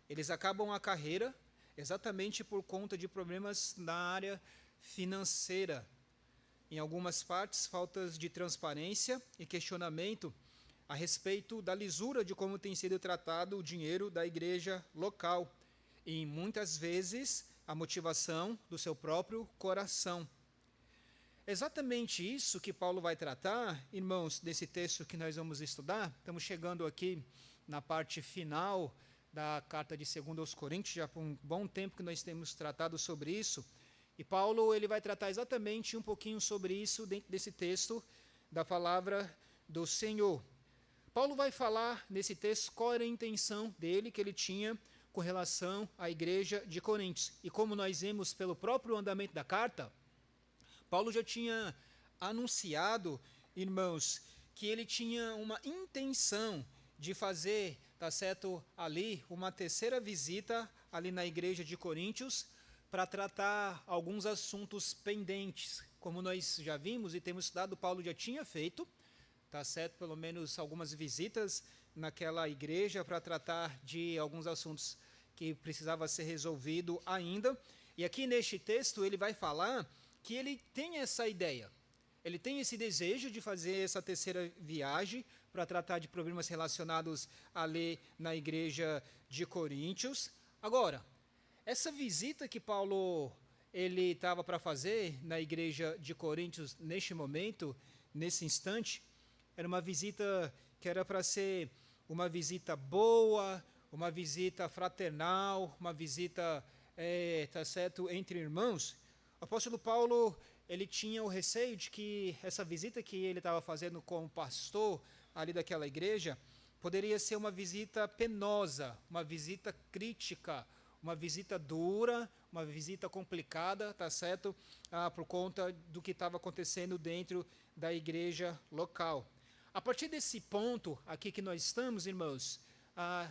eles acabam a carreira exatamente por conta de problemas na área financeira. Em algumas partes, faltas de transparência e questionamento a respeito da lisura de como tem sido tratado o dinheiro da igreja local. E muitas vezes a motivação do seu próprio coração. Exatamente isso que Paulo vai tratar, irmãos, desse texto que nós vamos estudar. Estamos chegando aqui na parte final da carta de 2 aos Coríntios, já por um bom tempo que nós temos tratado sobre isso. E Paulo ele vai tratar exatamente um pouquinho sobre isso dentro desse texto da palavra do Senhor. Paulo vai falar nesse texto qual era a intenção dele, que ele tinha com relação à igreja de Coríntios. E como nós vemos pelo próprio andamento da carta, Paulo já tinha anunciado, irmãos, que ele tinha uma intenção de fazer, tá certo, ali uma terceira visita ali na igreja de Coríntios para tratar alguns assuntos pendentes. Como nós já vimos e temos estudado, Paulo já tinha feito, tá certo, pelo menos algumas visitas naquela igreja para tratar de alguns assuntos que precisava ser resolvido ainda. E aqui neste texto ele vai falar que ele tem essa ideia, ele tem esse desejo de fazer essa terceira viagem para tratar de problemas relacionados ali na igreja de Coríntios. Agora, essa visita que Paulo ele estava para fazer na igreja de Coríntios neste momento, nesse instante, era uma visita que era para ser uma visita boa, uma visita fraternal, uma visita, tá certo, entre irmãos. O apóstolo Paulo, ele tinha o receio de que essa visita que ele estava fazendo como pastor ali daquela igreja, poderia ser uma visita penosa, uma visita crítica, uma visita dura, uma visita complicada, tá certo? Por conta do que estava acontecendo dentro da igreja local. A partir desse ponto aqui que nós estamos, irmãos,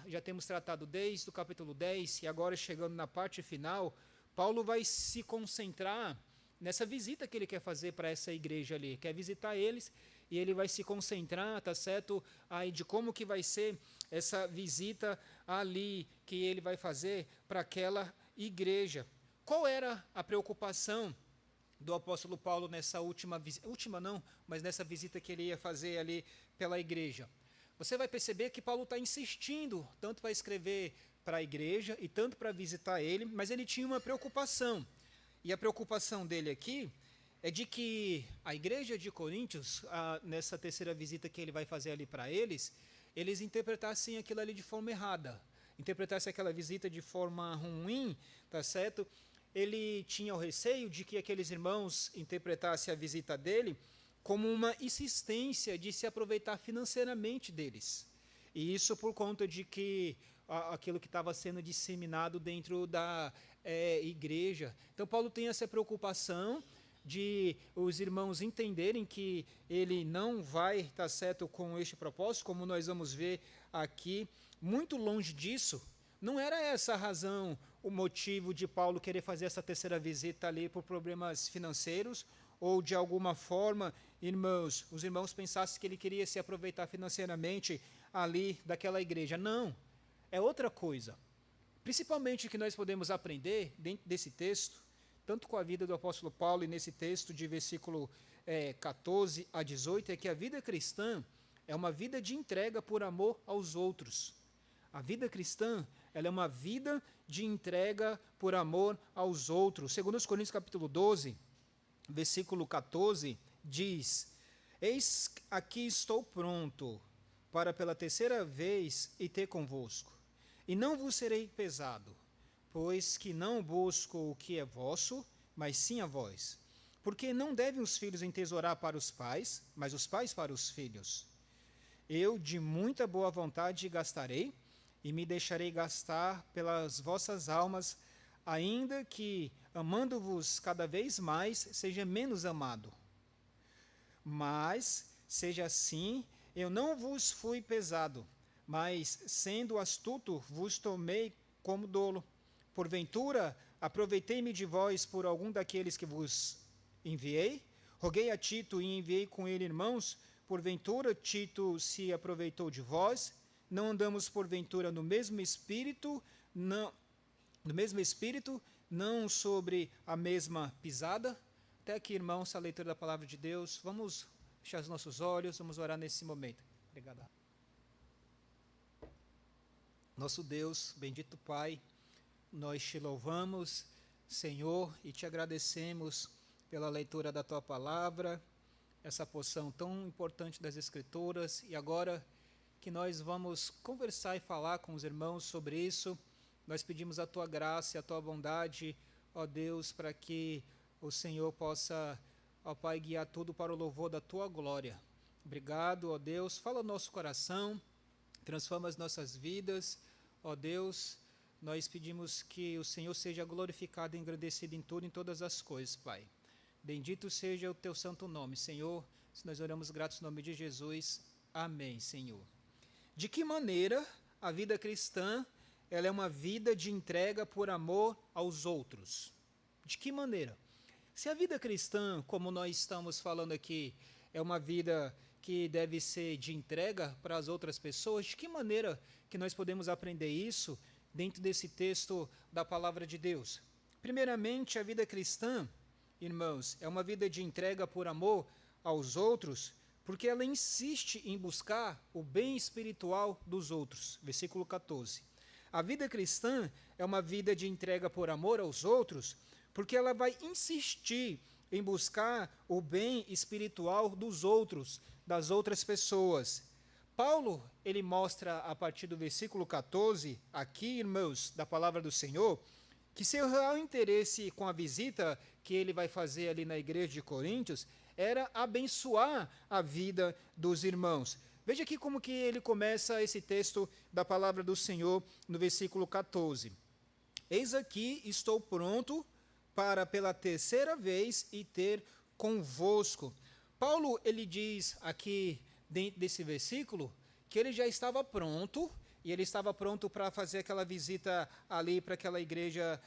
já temos tratado desde o capítulo 10 e agora chegando na parte final, Paulo vai se concentrar nessa visita que ele quer fazer para essa igreja ali, quer visitar eles e ele vai se concentrar, tá certo, aí de como que vai ser essa visita ali que ele vai fazer para aquela igreja. Qual era a preocupação do apóstolo Paulo nessa nessa visita que ele ia fazer ali pela igreja? Você vai perceber que Paulo está insistindo, tanto para escrever para a igreja e tanto para visitar ele, mas ele tinha uma preocupação. E a preocupação dele aqui é de que a igreja de Coríntios, nessa terceira visita que ele vai fazer ali para eles interpretassem aquilo ali de forma errada, interpretassem aquela visita de forma ruim, tá certo? Ele tinha o receio de que aqueles irmãos interpretassem a visita dele como uma insistência de se aproveitar financeiramente deles. E isso por conta de que aquilo que estava sendo disseminado dentro da igreja. Então, Paulo tem essa preocupação de os irmãos entenderem que ele não vai estar certo com este propósito, como nós vamos ver aqui. Muito longe disso, não era essa a razão, o motivo de Paulo querer fazer essa terceira visita ali por problemas financeiros, ou de alguma forma, os irmãos pensassem que ele queria se aproveitar financeiramente ali daquela igreja. Não, é outra coisa. Principalmente o que nós podemos aprender dentro desse texto, tanto com a vida do apóstolo Paulo e nesse texto de versículo 14 a 18, é que a vida cristã é uma vida de entrega por amor aos outros. A vida cristã, ela é uma vida de entrega por amor aos outros. Segundo os Coríntios capítulo 12, versículo 14, diz: Eis aqui estou pronto para pela terceira vez ir ter convosco, e não vos serei pesado, pois que não busco o que é vosso, mas sim a vós. Porque não devem os filhos entesourar para os pais, mas os pais para os filhos. Eu de muita boa vontade gastarei, e me deixarei gastar pelas vossas almas, ainda que, amando-vos cada vez mais, seja menos amado. Mas, seja assim, eu não vos fui pesado, mas, sendo astuto, vos tomei como dolo. Porventura, aproveitei-me de vós por algum daqueles que vos enviei? Roguei a Tito e enviei com ele irmãos. Porventura, Tito se aproveitou de vós? Não andamos, porventura, no mesmo espírito, não sobre a mesma pisada? Até aqui, irmãos, a leitura da palavra de Deus. Vamos fechar os nossos olhos, vamos orar nesse momento. Obrigado. Nosso Deus, bendito Pai, nós te louvamos, Senhor, e te agradecemos pela leitura da Tua palavra, essa porção tão importante das Escrituras, e agora que nós vamos conversar e falar com os irmãos sobre isso, nós pedimos a Tua graça e a Tua bondade, ó Deus, para que o Senhor possa, ó Pai, guiar tudo para o louvor da Tua glória. Obrigado, ó Deus, fala no nosso coração, transforma as nossas vidas, ó Deus, nós pedimos que o Senhor seja glorificado e engrandecido em tudo, em todas as coisas, Pai. Bendito seja o Teu santo nome, Senhor, se nós oramos gratos no nome de Jesus, amém, Senhor. De que maneira a vida cristã, ela é uma vida de entrega por amor aos outros? De que maneira? Se a vida cristã, como nós estamos falando aqui, é uma vida que deve ser de entrega para as outras pessoas, de que maneira que nós podemos aprender isso dentro desse texto da palavra de Deus? Primeiramente, a vida cristã, irmãos, é uma vida de entrega por amor aos outros, porque ela insiste em buscar o bem espiritual dos outros. Versículo 14. A vida cristã é uma vida de entrega por amor aos outros, porque ela vai insistir em buscar o bem espiritual dos outros, das outras pessoas. Paulo, ele mostra a partir do versículo 14, aqui, irmãos, da palavra do Senhor, que seu real interesse com a visita que ele vai fazer ali na igreja de Coríntios era abençoar a vida dos irmãos. Veja aqui como que ele começa esse texto da palavra do Senhor no versículo 14. Eis aqui estou pronto para pela terceira vez ir ter convosco. Paulo, ele diz aqui dentro desse versículo que ele já estava pronto, e ele estava pronto para fazer aquela visita ali para aquela igreja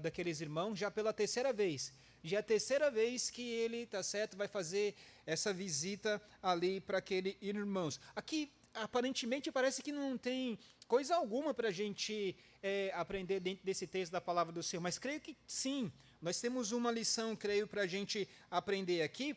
daqueles irmãos já pela terceira vez. Já é a terceira vez que ele, tá certo, vai fazer essa visita ali para aqueles irmãos. Aqui, aparentemente, parece que não tem coisa alguma para a gente aprender dentro desse texto da palavra do Senhor, mas creio que sim, nós temos uma lição, creio, para a gente aprender aqui.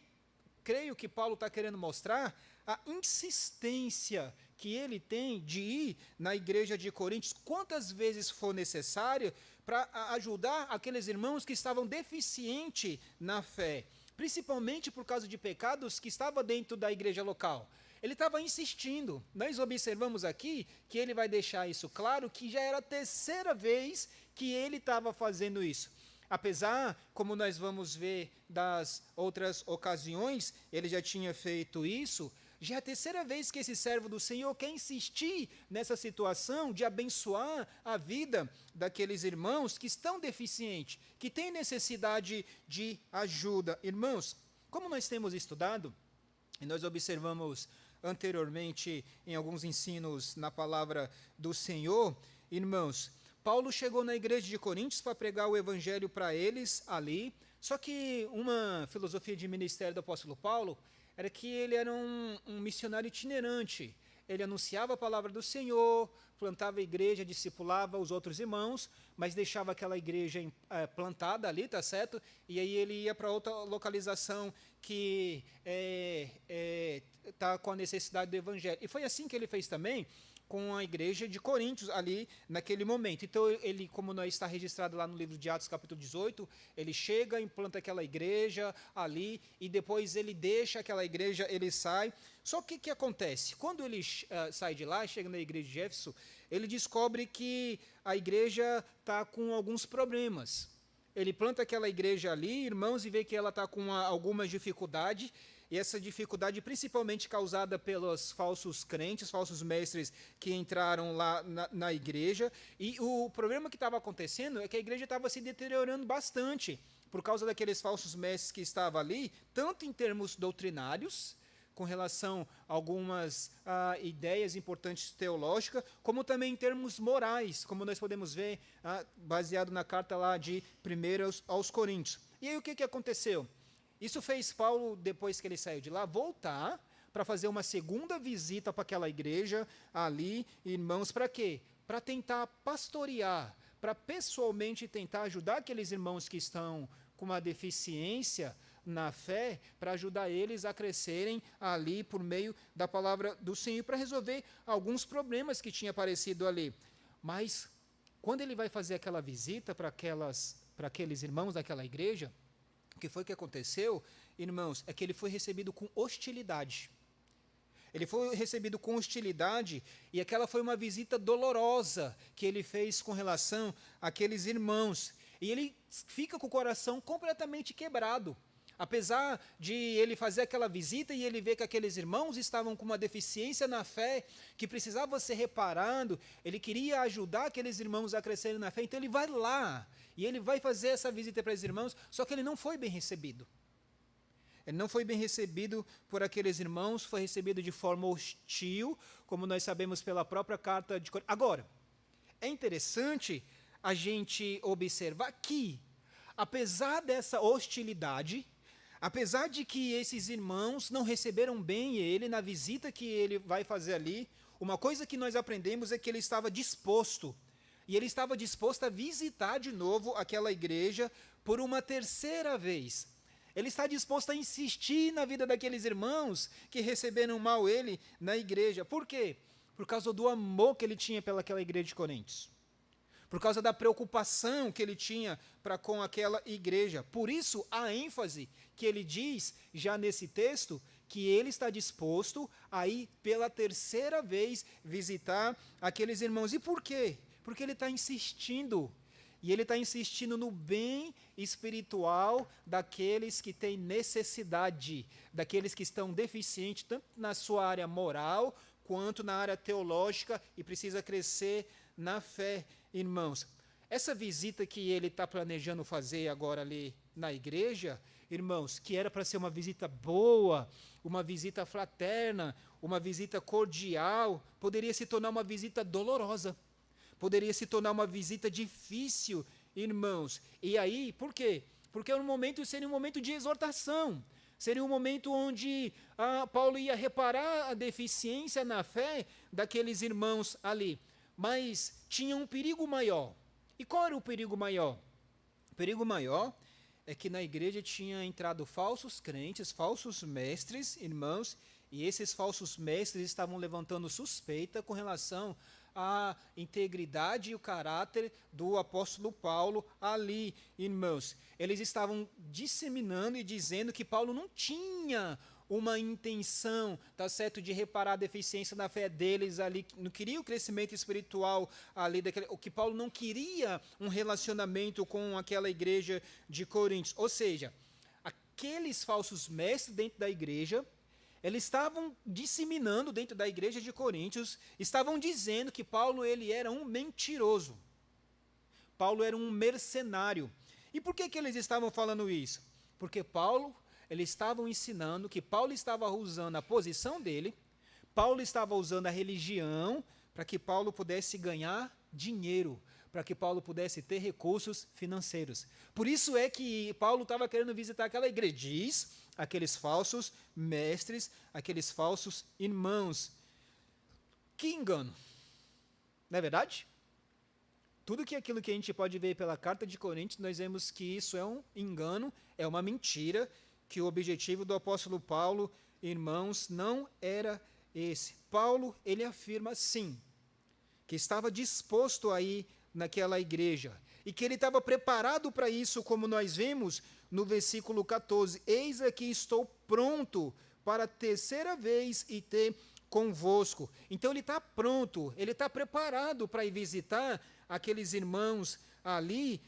Creio que Paulo está querendo mostrar a insistência que ele tem de ir na igreja de Coríntios quantas vezes for necessário para ajudar aqueles irmãos que estavam deficientes na fé, principalmente por causa de pecados que estavam dentro da igreja local. Ele estava insistindo. Nós observamos aqui que ele vai deixar isso claro, que já era a terceira vez que ele estava fazendo isso. Apesar, como nós vamos ver das outras ocasiões, ele já tinha feito isso, já é a terceira vez que esse servo do Senhor quer insistir nessa situação de abençoar a vida daqueles irmãos que estão deficientes, que têm necessidade de ajuda. Irmãos, como nós temos estudado, e nós observamos anteriormente em alguns ensinos na palavra do Senhor, irmãos, Paulo chegou na igreja de Coríntios para pregar o evangelho para eles ali, só que uma filosofia de ministério do apóstolo Paulo era que ele era um missionário itinerante. Ele anunciava a palavra do Senhor, plantava a igreja, discipulava os outros irmãos, mas deixava aquela igreja plantada ali, tá certo? E aí ele ia para outra localização que está com a necessidade do evangelho. E foi assim que ele fez também com a igreja de Coríntios ali naquele momento. Então ele, como nós está registrado lá no livro de Atos capítulo 18, ele chega, implanta aquela igreja ali e depois ele deixa aquela igreja, ele sai. Só que o que acontece? Quando ele sai de lá, chega na igreja de Éfeso, ele descobre que a igreja está com alguns problemas. Ele planta aquela igreja ali, irmãos, e vê que ela está com alguma dificuldade. E essa dificuldade principalmente causada pelos falsos crentes, falsos mestres que entraram lá na igreja. E o problema que estava acontecendo é que a igreja estava se deteriorando bastante por causa daqueles falsos mestres que estavam ali, tanto em termos doutrinários, com relação a algumas ideias importantes teológicas, como também em termos morais, como nós podemos ver, baseado na carta lá de 1 aos Coríntios. E aí o que aconteceu? Isso fez Paulo, depois que ele saiu de lá, voltar para fazer uma segunda visita para aquela igreja ali, irmãos, para quê? Para tentar pastorear, para pessoalmente tentar ajudar aqueles irmãos que estão com uma deficiência na fé, para ajudar eles a crescerem ali por meio da palavra do Senhor, para resolver alguns problemas que tinham aparecido ali. Mas, quando ele vai fazer aquela visita para aqueles irmãos daquela igreja, o que foi que aconteceu, irmãos, é que ele foi recebido com hostilidade. Ele foi recebido com hostilidade e aquela foi uma visita dolorosa que ele fez com relação àqueles irmãos. E ele fica com o coração completamente quebrado. Apesar de ele fazer aquela visita e ele ver que aqueles irmãos estavam com uma deficiência na fé, que precisava ser reparado, ele queria ajudar aqueles irmãos a crescerem na fé, então ele vai lá e ele vai fazer essa visita para os irmãos, só que ele não foi bem recebido. Ele não foi bem recebido por aqueles irmãos, foi recebido de forma hostil, como nós sabemos pela própria carta de Coríntios. Agora, é interessante a gente observar que, apesar dessa hostilidade, apesar de que esses irmãos não receberam bem ele na visita que ele vai fazer ali, uma coisa que nós aprendemos é que ele estava disposto, e ele estava disposto a visitar de novo aquela igreja por uma terceira vez. Ele está disposto a insistir na vida daqueles irmãos que receberam mal ele na igreja. Por quê? Por causa do amor que ele tinha pelaquela igreja de Coríntios. Por causa da preocupação que ele tinha para com aquela igreja. Por isso, a ênfase que ele diz, já nesse texto, que ele está disposto a ir pela terceira vez visitar aqueles irmãos. E por quê? Porque ele está insistindo. E ele está insistindo no bem espiritual daqueles que têm necessidade, daqueles que estão deficientes, tanto na sua área moral, quanto na área teológica, e precisa crescer na fé, irmãos. Essa visita que ele está planejando fazer agora ali na igreja, irmãos, que era para ser uma visita boa, uma visita fraterna, uma visita cordial, poderia se tornar uma visita dolorosa. Poderia se tornar uma visita difícil, irmãos. E aí, por quê? porque seria um momento de exortação, seria um momento onde Paulo ia reparar a deficiência na fé daqueles irmãos ali. Mas tinha um perigo maior. E qual era o perigo maior? O perigo maior é que na igreja tinha entrado falsos crentes, falsos mestres, irmãos, e esses falsos mestres estavam levantando suspeita com relação à integridade e o caráter do apóstolo Paulo ali, irmãos. Eles estavam disseminando e dizendo que Paulo não tinha uma intenção, tá certo, de reparar a deficiência na fé deles ali, não queria o crescimento espiritual ali, o que Paulo não queria um relacionamento com aquela igreja de Coríntios. Ou seja, aqueles falsos mestres dentro da igreja, eles estavam disseminando dentro da igreja de Coríntios, estavam dizendo que Paulo ele era um mentiroso. Paulo era um mercenário. E por que eles estavam falando isso? Porque eles estavam ensinando que Paulo estava usando a posição dele, Paulo estava usando a religião para que Paulo pudesse ganhar dinheiro, para que Paulo pudesse ter recursos financeiros. Por isso é que Paulo estava querendo visitar aquela igreja. Diz aqueles falsos mestres, aqueles falsos irmãos. Que engano! Não é verdade? Tudo aquilo que a gente pode ver pela carta de Coríntios, nós vemos que isso é um engano, é uma mentira, que o objetivo do apóstolo Paulo, irmãos, não era esse. Paulo, ele afirma sim, que estava disposto a ir naquela igreja, e que ele estava preparado para isso, como nós vemos no versículo 14, eis aqui estou pronto para a terceira vez e ter convosco. Então ele está pronto, ele está preparado para ir visitar aqueles irmãos ali,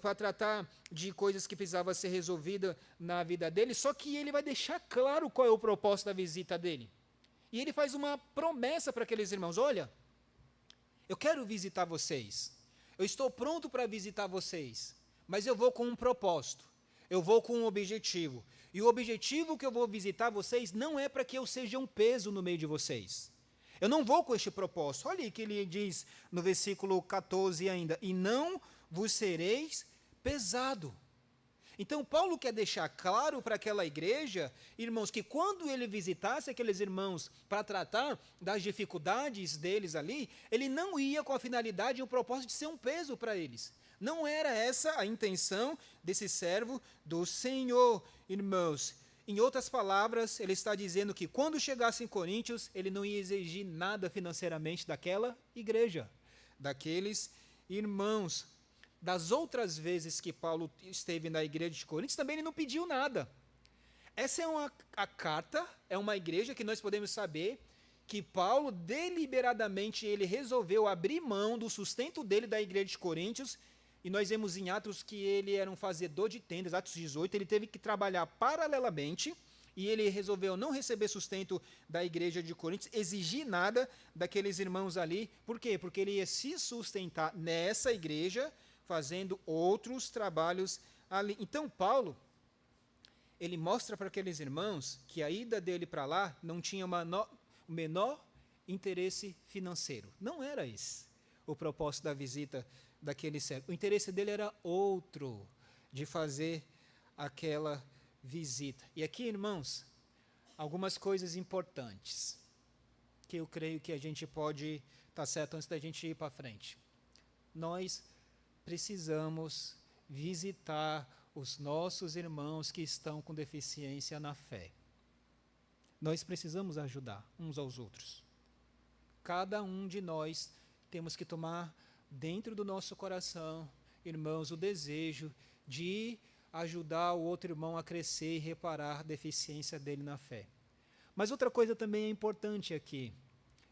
para tratar de coisas que precisavam ser resolvidas na vida dele, só que ele vai deixar claro qual é o propósito da visita dele. E ele faz uma promessa para aqueles irmãos, olha, eu quero visitar vocês, eu estou pronto para visitar vocês, mas eu vou com um propósito, eu vou com um objetivo, e o objetivo que eu vou visitar vocês não é para que eu seja um peso no meio de vocês. Eu não vou com este propósito. Olha o que ele diz no versículo 14 ainda, e não vos sereis pesado. Então, Paulo quer deixar claro para aquela igreja, irmãos, que quando ele visitasse aqueles irmãos para tratar das dificuldades deles ali, ele não ia com a finalidade e o propósito de ser um peso para eles. Não era essa a intenção desse servo do Senhor, irmãos. Em outras palavras, ele está dizendo que quando chegasse em Coríntios, ele não ia exigir nada financeiramente daquela igreja, daqueles irmãos. Das outras vezes que Paulo esteve na igreja de Coríntios, também ele não pediu nada. Essa é a carta, é uma igreja que nós podemos saber que Paulo, deliberadamente, ele resolveu abrir mão do sustento dele da igreja de Coríntios, e nós vemos em Atos que ele era um fazedor de tendas, Atos 18, ele teve que trabalhar paralelamente, e ele resolveu não receber sustento da igreja de Coríntios, exigir nada daqueles irmãos ali. Por quê? Porque ele ia se sustentar nessa igreja, fazendo outros trabalhos ali. Então, Paulo, ele mostra para aqueles irmãos que a ida dele para lá não tinha o menor interesse financeiro. Não era esse o propósito da visita daquele servo. O interesse dele era outro, de fazer aquela visita. E aqui, irmãos, algumas coisas importantes que eu creio que a gente pode estar certo antes da gente ir para frente. Nós precisamos visitar os nossos irmãos que estão com deficiência na fé. Nós precisamos ajudar uns aos outros. Cada um de nós temos que tomar dentro do nosso coração, irmãos, o desejo de ajudar o outro irmão a crescer e reparar a deficiência dele na fé. Mas outra coisa também é importante aqui.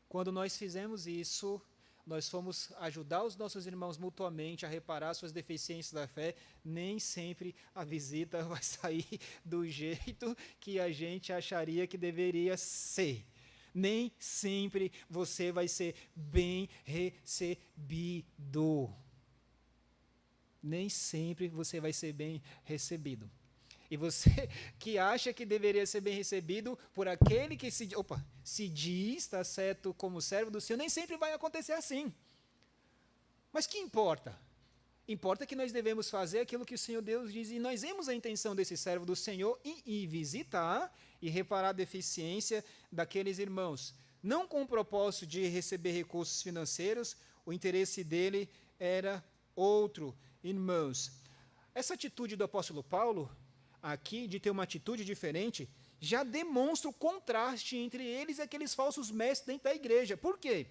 Quando nós fizemos isso, nós fomos ajudar os nossos irmãos mutuamente a reparar suas deficiências da fé, nem sempre a visita vai sair do jeito que a gente acharia que deveria ser. Nem sempre você vai ser bem recebido. Nem sempre você vai ser bem recebido. E você que acha que deveria ser bem recebido por aquele que se diz, está certo, como servo do Senhor, nem sempre vai acontecer assim. Mas que importa? Importa que nós devemos fazer aquilo que o Senhor Deus diz, e nós vemos a intenção desse servo do Senhor em ir visitar e reparar a deficiência daqueles irmãos. Não com o propósito de receber recursos financeiros, o interesse dele era outro, irmãos. Essa atitude do apóstolo Paulo, aqui, de ter uma atitude diferente, já demonstra o contraste entre eles e aqueles falsos mestres dentro da igreja. Por quê?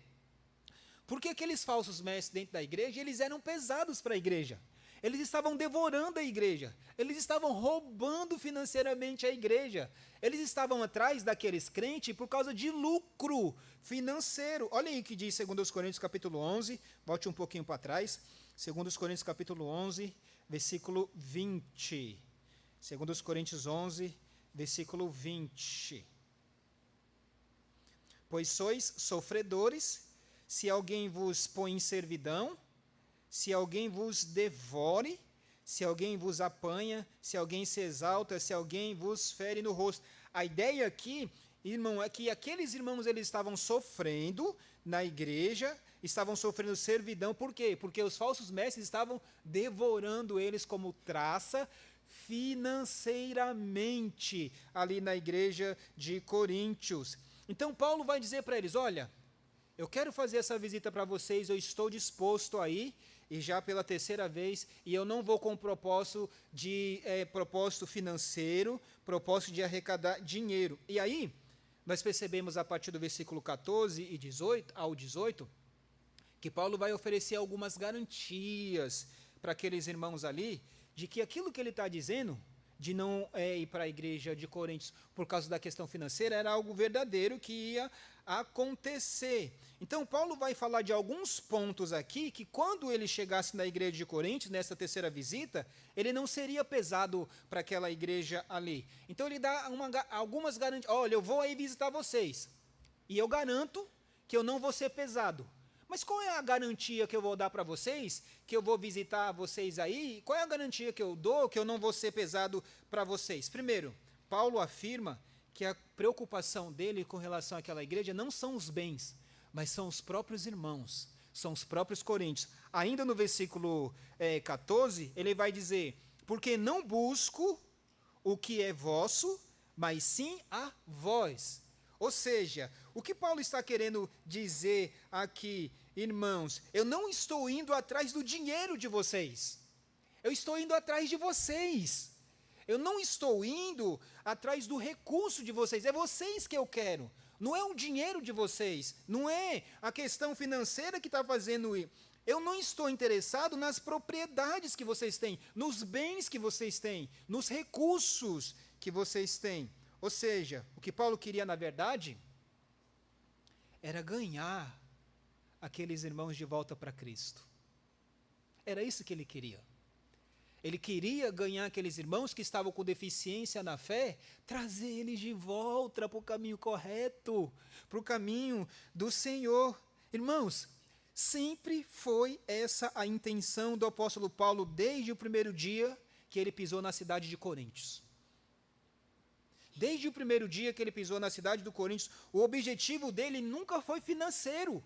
Porque aqueles falsos mestres dentro da igreja, eles eram pesados para a igreja. Eles estavam devorando a igreja. Eles estavam roubando financeiramente a igreja. Eles estavam atrás daqueles crentes por causa de lucro financeiro. Olha aí o que diz 2 Coríntios capítulo 11. Volte um pouquinho para trás. 2 Coríntios capítulo 11, versículo 20. 2 Coríntios 11, versículo 20. Pois sois sofredores, se alguém vos põe em servidão, se alguém vos devore, se alguém vos apanha, se alguém se exalta, se alguém vos fere no rosto. A ideia aqui, irmão, é que aqueles irmãos eles estavam sofrendo na igreja, estavam sofrendo servidão. Por quê? Porque os falsos mestres estavam devorando eles como traça financeiramente ali na igreja de Coríntios. Então Paulo vai dizer para eles, olha, eu quero fazer essa visita para vocês, eu estou disposto aí, e já pela terceira vez, e eu não vou com propósito financeiro, propósito de arrecadar dinheiro. E aí, nós percebemos a partir do versículo 14 e 18, ao 18, que Paulo vai oferecer algumas garantias para aqueles irmãos ali, de que aquilo que ele está dizendo, de não ir para a igreja de Coríntios por causa da questão financeira, era algo verdadeiro que ia acontecer. Então, Paulo vai falar de alguns pontos aqui, que quando ele chegasse na igreja de Coríntios, nessa terceira visita, ele não seria pesado para aquela igreja ali. Então, ele dá algumas garantias. Olha, eu vou aí visitar vocês, e eu garanto que eu não vou ser pesado. Mas qual é a garantia que eu vou dar para vocês, que eu vou visitar vocês aí? Qual é a garantia que eu dou, que eu não vou ser pesado para vocês? Primeiro, Paulo afirma que a preocupação dele com relação àquela igreja não são os bens, mas são os próprios irmãos, são os próprios coríntios. Ainda no versículo 14, ele vai dizer, porque não busco o que é vosso, mas sim a vós. Ou seja, o que Paulo está querendo dizer aqui, irmãos, eu não estou indo atrás do dinheiro de vocês, eu estou indo atrás de vocês. Eu não estou indo atrás do recurso de vocês, é vocês que eu quero. Não é o dinheiro de vocês, não é a questão financeira que está fazendo isso. Eu não estou interessado nas propriedades que vocês têm, nos bens que vocês têm, nos recursos que vocês têm. Ou seja, o que Paulo queria, na verdade, era ganhar aqueles irmãos de volta para Cristo. Era isso que ele queria. Ele queria ganhar aqueles irmãos que estavam com deficiência na fé, trazer eles de volta para o caminho correto, para o caminho do Senhor. Irmãos, sempre foi essa a intenção do apóstolo Paulo desde o primeiro dia que ele pisou na cidade de Coríntios. Desde o primeiro dia que ele pisou na cidade de Coríntios, o objetivo dele nunca foi financeiro,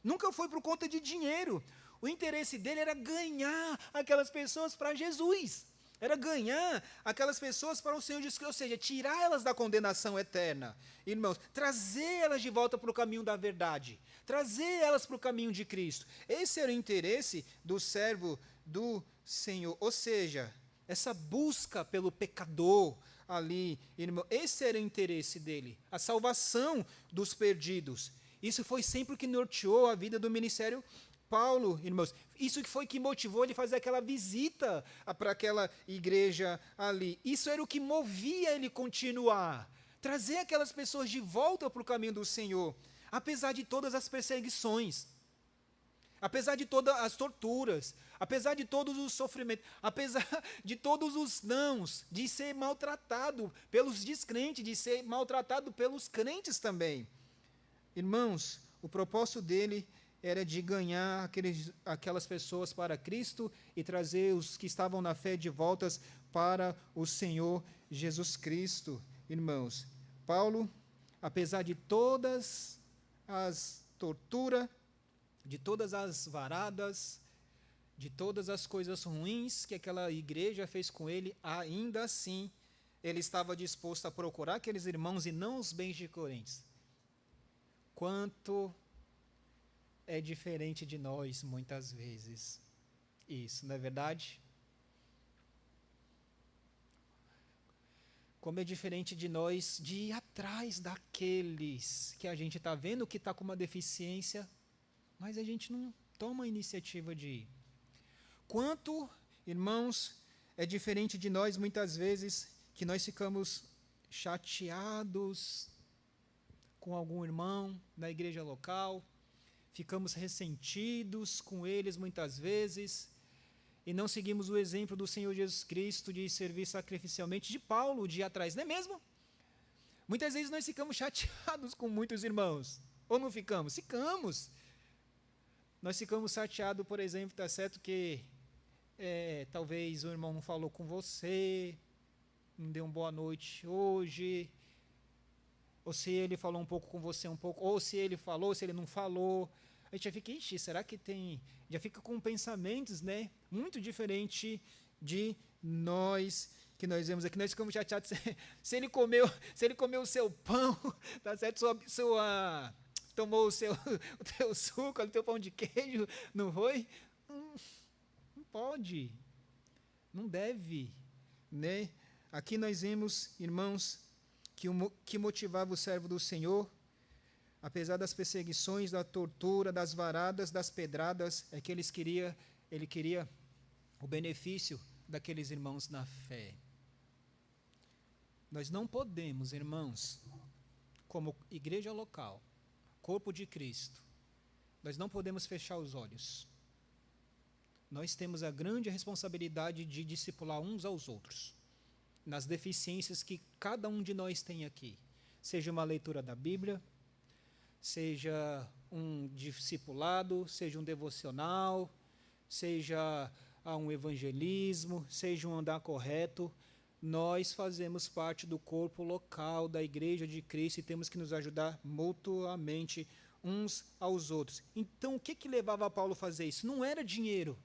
nunca foi por conta de dinheiro. O interesse dele era ganhar aquelas pessoas para Jesus, era ganhar aquelas pessoas para o Senhor Jesus Cristo, ou seja, tirar elas da condenação eterna, irmãos, trazer elas de volta para o caminho da verdade, trazer elas para o caminho de Cristo. Esse era o interesse do servo do Senhor, ou seja, essa busca pelo pecador ali, irmão, esse era o interesse dele, a salvação dos perdidos. Isso foi sempre o que norteou a vida do ministério Paulo, irmãos. Isso que foi que motivou ele a fazer aquela visita para aquela igreja ali. Isso era o que movia ele continuar, trazer aquelas pessoas de volta para o caminho do Senhor, apesar de todas as perseguições, apesar de todas as torturas, apesar de todos os sofrimentos, apesar de todos os nãos, de ser maltratado pelos descrentes, de ser maltratado pelos crentes também. Irmãos, o propósito dele era de ganhar aquelas pessoas para Cristo e trazer os que estavam na fé de voltas para o Senhor Jesus Cristo. Irmãos, Paulo, apesar de todas as torturas, de todas as varadas, de todas as coisas ruins que aquela igreja fez com ele, ainda assim, ele estava disposto a procurar aqueles irmãos e não os bens de Coríntios. Quanto é diferente de nós, muitas vezes, isso, não é verdade? Como é diferente de nós de ir atrás daqueles que a gente está vendo que está com uma deficiência, mas a gente não toma a iniciativa de ir. Quanto, irmãos, é diferente de nós, muitas vezes, que nós ficamos chateados com algum irmão na igreja local, ficamos ressentidos com eles muitas vezes, e não seguimos o exemplo do Senhor Jesus Cristo de servir sacrificialmente, de Paulo, de ir atrás, não é mesmo? Muitas vezes nós ficamos chateados com muitos irmãos, ou não ficamos? Ficamos. Nós ficamos chateados, por exemplo, está certo que talvez o irmão não falou com você, não deu uma boa noite hoje, ou se ele falou um pouco com você, ou se ele falou, se ele não falou, a gente já fica, ixi, será que tem, já fica com pensamentos, né, muito diferente de nós, que nós vemos aqui, nós ficamos chateados, se ele comeu o seu pão, tá certo, tomou o teu suco, o teu pão de queijo, não foi? Não pode, não deve, né? Aqui nós vemos, irmãos, que o que motivava o servo do Senhor, apesar das perseguições, da tortura, das varadas, das pedradas, é que ele queria o benefício daqueles irmãos na fé. Nós não podemos, irmãos, como igreja local, corpo de Cristo, nós não podemos fechar os olhos. Nós temos a grande responsabilidade de discipular uns aos outros, nas deficiências que cada um de nós tem aqui, seja uma leitura da Bíblia, seja um discipulado, seja um devocional, seja um evangelismo, seja um andar correto, nós fazemos parte do corpo local da Igreja de Cristo e temos que nos ajudar mutuamente uns aos outros. Então, o que levava Paulo a fazer isso? Não era dinheiro,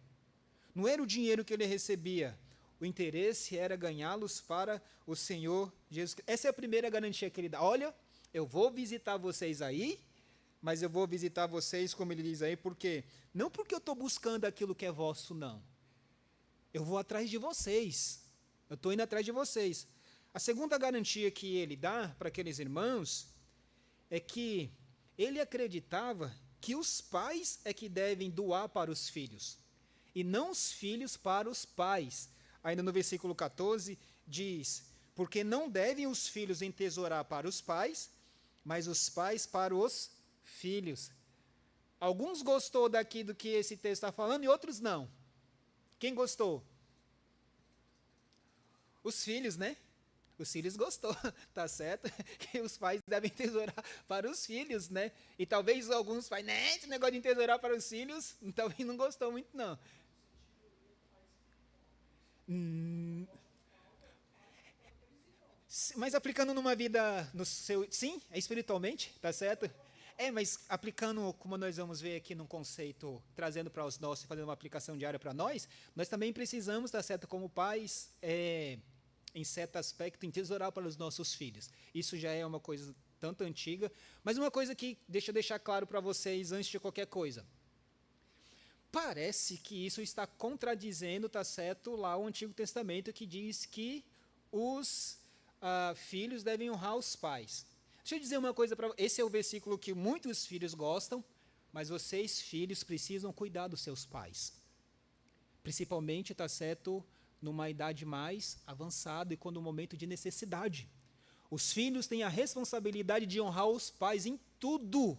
não era o dinheiro que ele recebia, o interesse era ganhá-los para o Senhor Jesus Cristo. Essa é a primeira garantia que ele dá. Olha, eu vou visitar vocês aí, mas eu vou visitar vocês, como ele diz aí, porque não porque eu estou buscando aquilo que é vosso, não. Eu vou atrás de vocês. Eu estou indo atrás de vocês. A segunda garantia que ele dá para aqueles irmãos é que ele acreditava que os pais é que devem doar para os filhos, e não os filhos para os pais. Ainda no versículo 14 diz, porque não devem os filhos entesourar para os pais, mas os pais para os filhos. Alguns gostou daqui do que esse texto está falando e outros não. Quem gostou? Os filhos, né? Os filhos gostou, tá certo? Que os pais devem tesourar para os filhos, né? E talvez alguns pais, né, esse negócio de tesourar para os filhos, talvez não gostou muito, não. Mas aplicando numa vida, sim, espiritualmente, tá certo? Mas aplicando, como nós vamos ver aqui num conceito, trazendo para os nossos, fazendo uma aplicação diária para nós também precisamos, tá certo, como pais, em certo aspecto, entesourar para os nossos filhos. Isso já é uma coisa tanto antiga, mas uma coisa que deixa eu deixar claro para vocês antes de qualquer coisa. Parece que isso está contradizendo, tá certo, lá o Antigo Testamento, que diz que os filhos devem honrar os pais. Deixa eu dizer uma coisa para vocês. Esse é o versículo que muitos filhos gostam, mas vocês, filhos, precisam cuidar dos seus pais. Principalmente, tá certo, numa idade mais avançada e quando o momento de necessidade. Os filhos têm a responsabilidade de honrar os pais em tudo,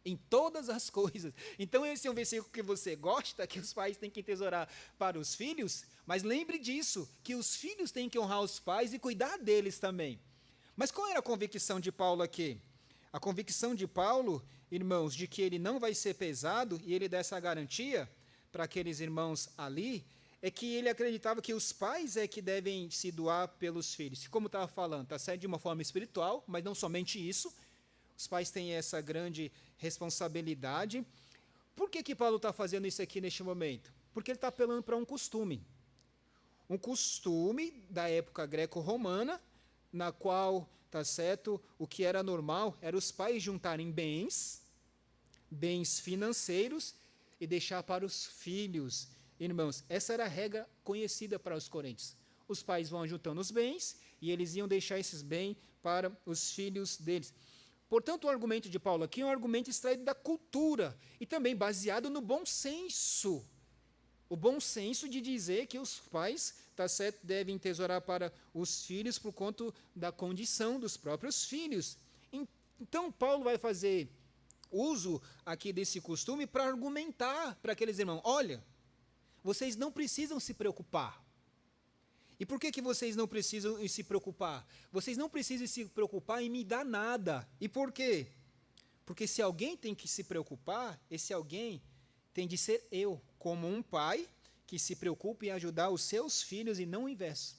em todas as coisas. Então, esse é um versículo que você gosta, que os pais têm que tesourar para os filhos, mas lembre disso, que os filhos têm que honrar os pais e cuidar deles também. Mas qual era a convicção de Paulo aqui? A convicção de Paulo, irmãos, de que ele não vai ser pesado, e ele dá essa garantia para aqueles irmãos ali, é que ele acreditava que os pais é que devem se doar pelos filhos. Como estava falando, está certo, de uma forma espiritual, mas não somente isso. Os pais têm essa grande responsabilidade. Por que Paulo está fazendo isso aqui neste momento? Porque ele está apelando para um costume. Um costume da época greco-romana, na qual, tá certo, o que era normal era os pais juntarem bens financeiros e deixar para os filhos. Irmãos, essa era a regra conhecida para os coríntios. Os pais vão juntando os bens e eles iam deixar esses bens para os filhos deles. Portanto, o argumento de Paulo aqui é um argumento extraído da cultura e também baseado no bom senso. O bom senso de dizer que os pais, tá certo, devem entesourar para os filhos por conta da condição dos próprios filhos. Então, Paulo vai fazer uso aqui desse costume para argumentar para aqueles irmãos: olha, vocês não precisam se preocupar. E por que vocês não precisam se preocupar? Vocês não precisam se preocupar em me dar nada. E por quê? Porque se alguém tem que se preocupar, esse alguém tem de ser eu, como um pai que se preocupa em ajudar os seus filhos e não o inverso.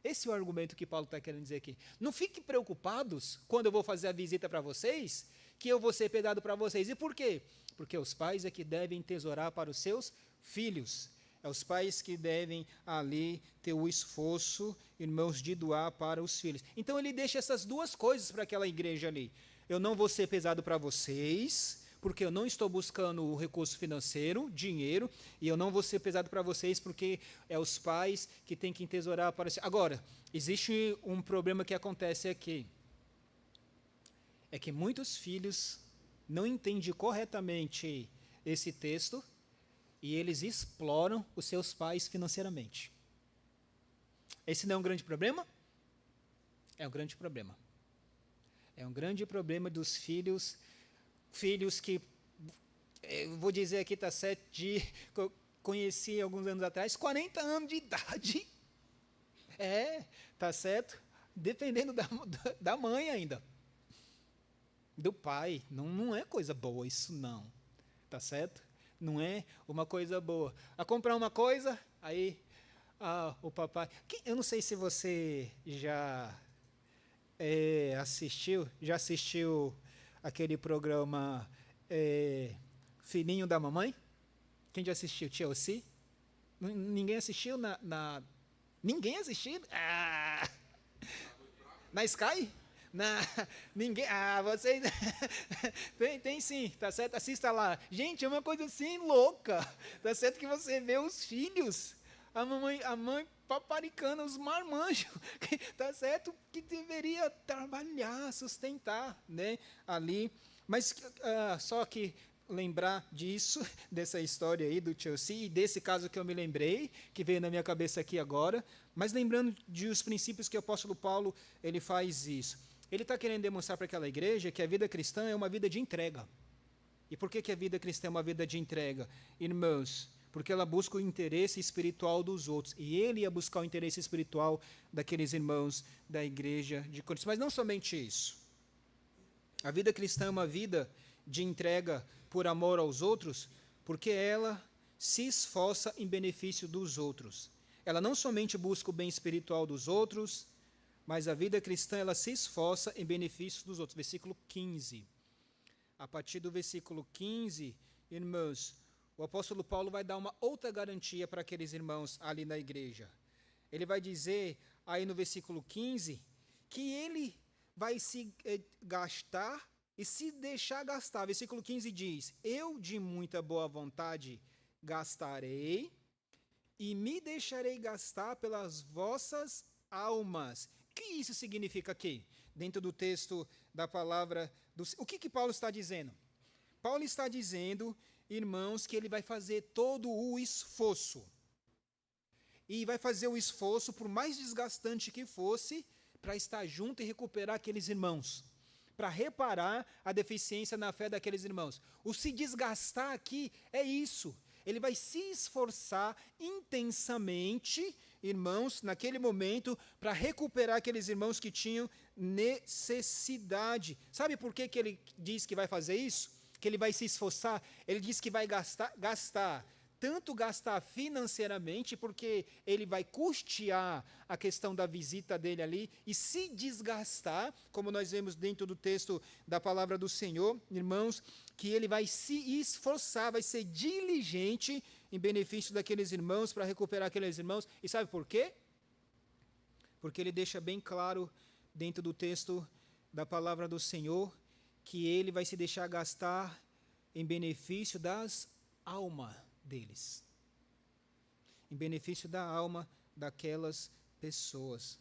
Esse é o argumento que Paulo está querendo dizer aqui. Não fiquem preocupados quando eu vou fazer a visita para vocês, que eu vou ser pedado para vocês. E por quê? Porque os pais é que devem tesourar para os seus filhos. É os pais que devem ali ter o esforço, irmãos, de doar para os filhos. Então ele deixa essas duas coisas para aquela igreja ali. Eu não vou ser pesado para vocês, porque eu não estou buscando o recurso financeiro, dinheiro, e eu não vou ser pesado para vocês, porque é os pais que têm que entesourar para... Agora, existe um problema que acontece aqui. É que muitos filhos não entendem corretamente esse texto, e eles exploram os seus pais financeiramente. Esse não é um grande problema? É um grande problema. É um grande problema dos filhos que, eu vou dizer aqui, tá certo, que eu conheci alguns anos atrás, 40 anos de idade. Tá certo? Dependendo da mãe ainda. Do pai. Não é coisa boa isso, não. Tá certo? Não é uma coisa boa. A comprar uma coisa, aí o papai... Eu não sei se você já assistiu aquele programa Filhinho da Mamãe? Quem já assistiu? Chelsea? Ninguém assistiu? Ninguém assistiu? Na Sky? Ninguém. Vocês. tem sim, tá certo? Assista lá. Gente, é uma coisa assim louca. Tá certo que você vê os filhos, a mãe paparicando os marmanjos, tá certo? Que deveria trabalhar, sustentar, né? Ali. Mas só que lembrar disso, dessa história aí do Chelsea, e desse caso que eu me lembrei, que veio na minha cabeça aqui agora, mas lembrando dos princípios que o apóstolo Paulo ele faz isso. Ele está querendo demonstrar para aquela igreja que a vida cristã é uma vida de entrega. E por que a vida cristã é uma vida de entrega? Irmãos, porque ela busca o interesse espiritual dos outros. E ele ia buscar o interesse espiritual daqueles irmãos da igreja de Corinto. Mas não somente isso. A vida cristã é uma vida de entrega por amor aos outros, porque ela se esforça em benefício dos outros. Ela não somente busca o bem espiritual dos outros, mas a vida cristã, ela se esforça em benefício dos outros. Versículo 15. A partir do versículo 15, irmãos, o apóstolo Paulo vai dar uma outra garantia para aqueles irmãos ali na igreja. Ele vai dizer, aí no versículo 15, que ele vai se gastar e se deixar gastar. Versículo 15 diz, eu de muita boa vontade gastarei e me deixarei gastar pelas vossas almas. O que isso significa aqui? Dentro do texto da palavra, o que Paulo está dizendo? Paulo está dizendo, irmãos, que ele vai fazer todo o esforço. E vai fazer o esforço, por mais desgastante que fosse, para estar junto e recuperar aqueles irmãos. Para reparar a deficiência na fé daqueles irmãos. O se desgastar aqui é isso. Ele vai se esforçar intensamente, irmãos, naquele momento, para recuperar aqueles irmãos que tinham necessidade. Sabe por que ele diz que vai fazer isso? Que ele vai se esforçar? Ele diz que vai gastar, tanto gastar financeiramente, porque ele vai custear a questão da visita dele ali, e se desgastar, como nós vemos dentro do texto da palavra do Senhor, irmãos, que ele vai se esforçar, vai ser diligente em benefício daqueles irmãos, para recuperar aqueles irmãos. E sabe por quê? Porque ele deixa bem claro dentro do texto da palavra do Senhor que ele vai se deixar gastar em benefício das almas deles. Em benefício da alma daquelas pessoas.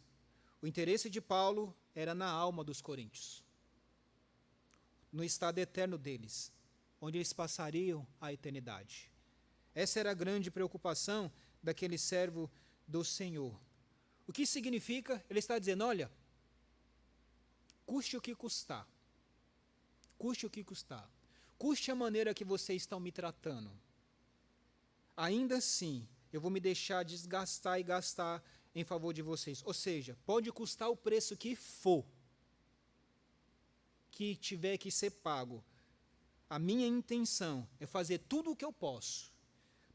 O interesse de Paulo era na alma dos coríntios, no estado eterno deles, onde eles passariam a eternidade. Essa era a grande preocupação daquele servo do Senhor. O que significa? Ele está dizendo, olha, custe o que custar. Custe o que custar. Custe a maneira que vocês estão me tratando. Ainda assim, eu vou me deixar desgastar e gastar em favor de vocês. Ou seja, pode custar o preço que for, que tiver que ser pago. A minha intenção é fazer tudo o que eu posso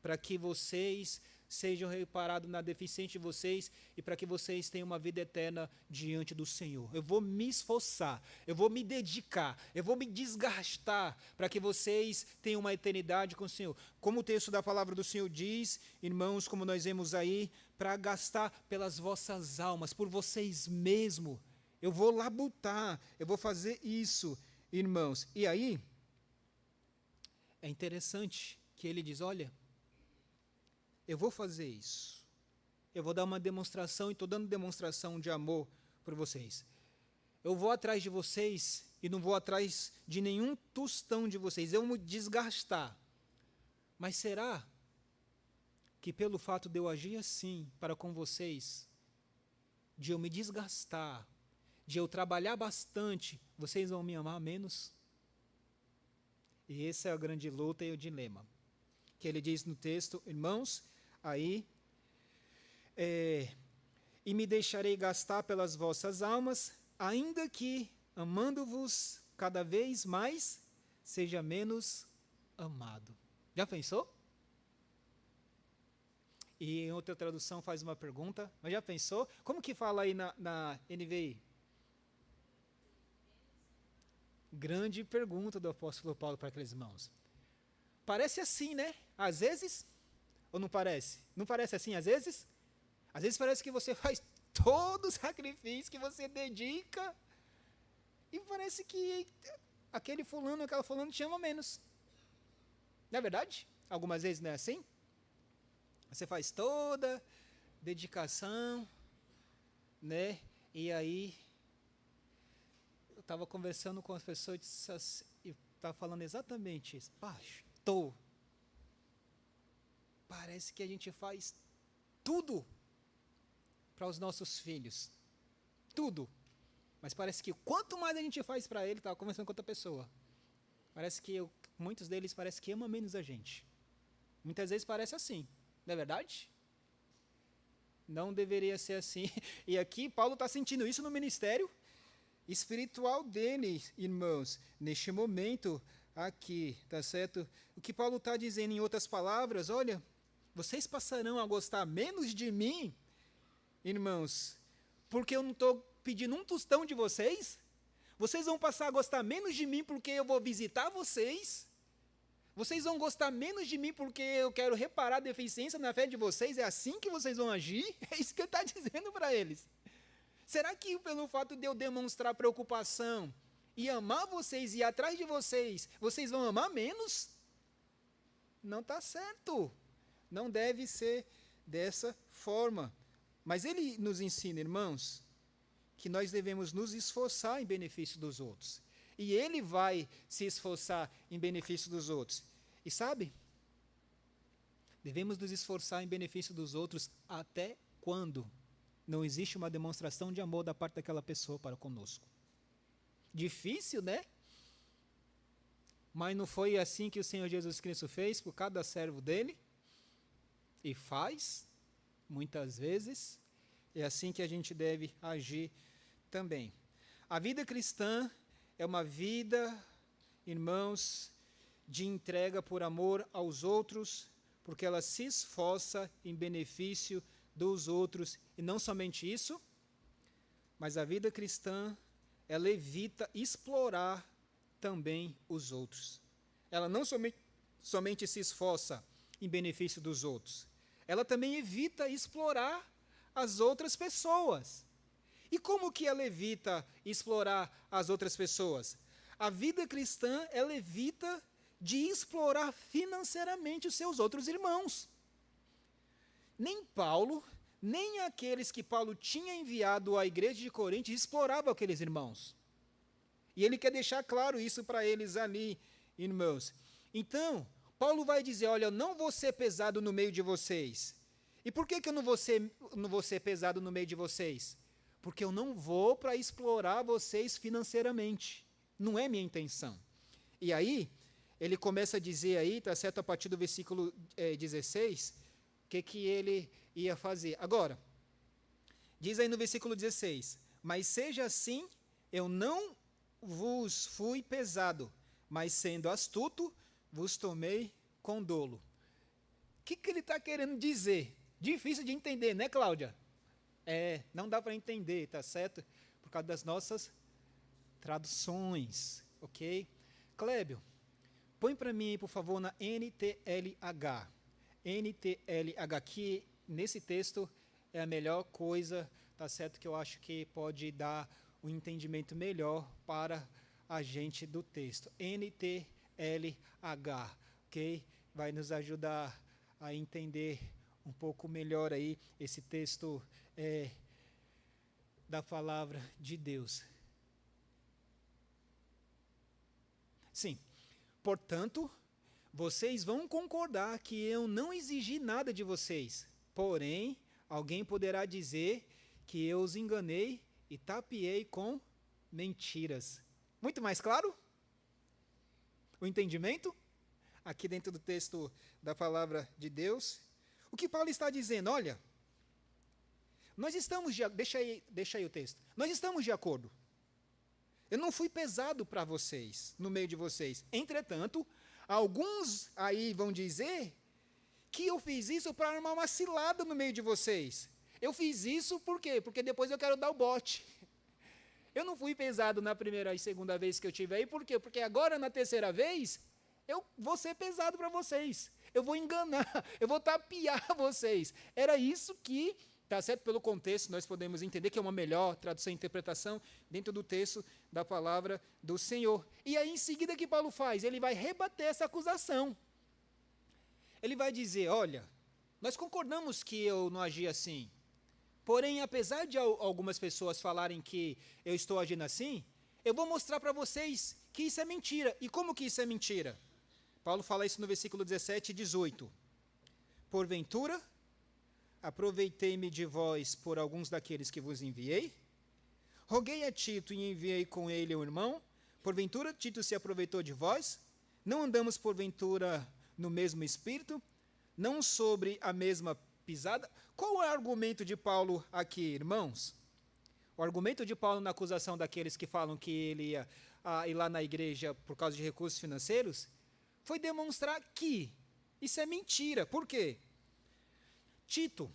para que vocês sejam reparados na deficiência de vocês e para que vocês tenham uma vida eterna diante do Senhor. Eu vou me esforçar, eu vou me dedicar, eu vou me desgastar para que vocês tenham uma eternidade com o Senhor. Como o texto da palavra do Senhor diz, irmãos, como nós vemos aí, para gastar pelas vossas almas, por vocês mesmos. Eu vou labutar, eu vou fazer isso, irmãos. E aí, é interessante que ele diz, olha, eu vou fazer isso. Eu vou dar uma demonstração e estou dando demonstração de amor por vocês. Eu vou atrás de vocês e não vou atrás de nenhum tostão de vocês. Eu vou me desgastar. Mas será que pelo fato de eu agir assim para com vocês, de eu me desgastar, de eu trabalhar bastante, vocês vão me amar menos? E essa é a grande luta e o dilema. Que ele diz no texto, irmãos, aí, e me deixarei gastar pelas vossas almas, ainda que, amando-vos cada vez mais, seja menos amado. Já pensou? E em outra tradução faz uma pergunta, mas já pensou? Como que fala aí na NVI? Grande pergunta do apóstolo Paulo para aqueles irmãos. Parece assim, né? Às vezes, ou não parece? Não parece assim às vezes? Às vezes parece que você faz todo o sacrifício, que você dedica, e parece que aquele fulano, aquela fulano te ama menos. Não é verdade? Algumas vezes não é assim? Você faz toda dedicação, né? E aí, eu estava conversando com as pessoas e estava falando exatamente isso. Pastor, parece que a gente faz tudo para os nossos filhos. Tudo. Mas parece que quanto mais a gente faz para ele, estava conversando com outra pessoa, parece que muitos deles parece que amam menos a gente. Muitas vezes parece assim. Não é verdade? Não deveria ser assim. E aqui Paulo está sentindo isso no ministério espiritual dele, irmãos. Neste momento aqui, tá certo? O que Paulo está dizendo em outras palavras, olha, vocês passarão a gostar menos de mim, irmãos, porque eu não estou pedindo um tostão de vocês. Vocês vão passar a gostar menos de mim porque eu vou visitar vocês. Vocês vão gostar menos de mim porque eu quero reparar a deficiência na fé de vocês? É assim que vocês vão agir? É isso que ele está dizendo para eles. Será que pelo fato de eu demonstrar preocupação e amar vocês e ir atrás de vocês, vocês vão amar menos? Não está certo. Não deve ser dessa forma. Mas ele nos ensina, irmãos, que nós devemos nos esforçar em benefício dos outros. E ele vai se esforçar em benefício dos outros. E sabe? Devemos nos esforçar em benefício dos outros até quando não existe uma demonstração de amor da parte daquela pessoa para conosco. Difícil, né? Mas não foi assim que o Senhor Jesus Cristo fez por cada servo dele? E faz, muitas vezes. É assim que a gente deve agir também. A vida cristã é uma vida, irmãos, de entrega por amor aos outros, porque ela se esforça em benefício dos outros. E não somente isso, mas a vida cristã, ela evita explorar também os outros. Ela não somente se esforça em benefício dos outros. Ela também evita explorar as outras pessoas. E como que ela evita explorar as outras pessoas? A vida cristã, ela evita de explorar financeiramente os seus outros irmãos. Nem Paulo, nem aqueles que Paulo tinha enviado à igreja de Corinto exploravam aqueles irmãos. E ele quer deixar claro isso para eles ali, irmãos. Então, Paulo vai dizer, olha, eu não vou ser pesado no meio de vocês. E por que eu não vou ser pesado no meio de vocês? Porque eu não vou para explorar vocês financeiramente. Não é minha intenção. E aí, ele começa a dizer aí, tá certo, a partir do versículo 16, o que ele ia fazer. Agora, diz aí no versículo 16, mas seja assim, eu não vos fui pesado, mas sendo astuto, vos tomei com dolo. O que ele está querendo dizer? Difícil de entender, né, Cláudia? Não dá para entender, tá certo? Por causa das nossas traduções, ok? Clébio, põe para mim, por favor, na NTLH. NTLH, que nesse texto é a melhor coisa, tá certo? Que eu acho que pode dar um entendimento melhor para a gente do texto. NTLH, ok? Vai nos ajudar a entender um pouco melhor aí esse texto da palavra de Deus. Sim, portanto, vocês vão concordar que eu não exigi nada de vocês, porém, alguém poderá dizer que eu os enganei e tapeei com mentiras. Muito mais claro? O entendimento? Aqui dentro do texto da palavra de Deus. O que Paulo está dizendo? Olha, nós estamos deixa aí o texto. Nós estamos de acordo. Eu não fui pesado para vocês, no meio de vocês. Entretanto, alguns aí vão dizer que eu fiz isso para armar uma cilada no meio de vocês. Eu fiz isso por quê? Porque depois eu quero dar o bote. Eu não fui pesado na primeira e segunda vez que eu tive aí, por quê? Porque agora, na terceira vez, eu vou ser pesado para vocês. Eu vou enganar, eu vou tapear vocês. Era isso que, tá certo? Pelo contexto, nós podemos entender que é uma melhor tradução e interpretação dentro do texto da palavra do Senhor. E aí, em seguida, o que Paulo faz? Ele vai rebater essa acusação. Ele vai dizer, olha, nós concordamos que eu não agi assim. Porém, apesar de algumas pessoas falarem que eu estou agindo assim, eu vou mostrar para vocês que isso é mentira. E como que isso é mentira? Paulo fala isso no versículo 17 e 18. Porventura, aproveitei-me de vós por alguns daqueles que vos enviei. Roguei a Tito e enviei com ele um irmão. Porventura, Tito se aproveitou de vós. Não andamos, porventura, no mesmo espírito, não sobre a mesma pisada. Qual é o argumento de Paulo aqui, irmãos? O argumento de Paulo na acusação daqueles que falam que ele ia ir lá na igreja por causa de recursos financeiros foi demonstrar que isso é mentira. Por quê? Tito,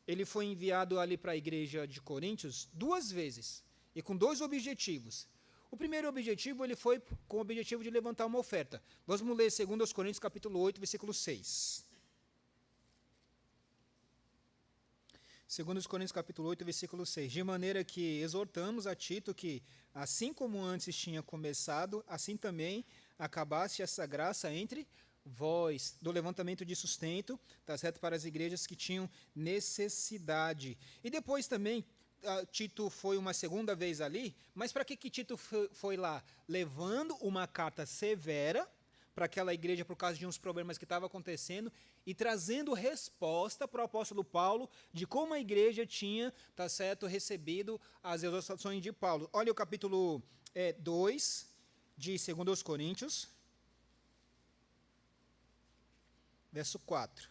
ele foi enviado ali para a igreja de Coríntios 2 vezes e com 2 objetivos. O primeiro objetivo, ele foi com o objetivo de levantar uma oferta. Vamos ler 2 Coríntios capítulo 8, versículo 6. 2 Coríntios capítulo 8, versículo 6. De maneira que exortamos a Tito que, assim como antes tinha começado, assim também acabasse essa graça entre vós, do levantamento de sustento, tá certo? Para as igrejas que tinham necessidade. E depois também, Tito foi uma segunda vez ali, mas para que Tito foi lá? Levando uma carta severa para aquela igreja por causa de uns problemas que estavam acontecendo e trazendo resposta para o apóstolo Paulo de como a igreja tinha, tá certo, recebido as exortações de Paulo. Olha o capítulo 2 de 2 Coríntios, verso 4.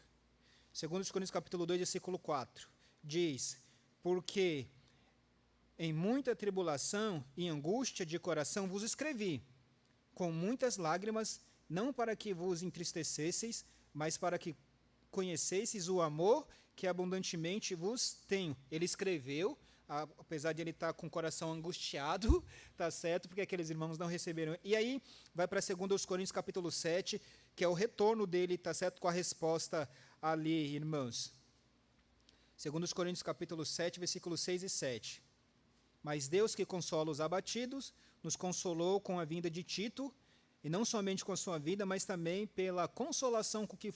2 Coríntios capítulo 2, versículo 4. Diz, porque em muita tribulação e angústia de coração vos escrevi, com muitas lágrimas, não para que vos entristecesseis, mas para que conhecesseis o amor que abundantemente vos tenho. Ele escreveu apesar de ele estar com o coração angustiado, tá certo? Porque aqueles irmãos não receberam. E aí vai para 2 Coríntios capítulo 7, que é o retorno dele, tá certo? Com a resposta ali, irmãos. 2 Coríntios capítulo 7, versículos 6 e 7. Mas Deus que consola os abatidos, nos consolou com a vinda de Tito, e não somente com a sua vida, mas também pela consolação com que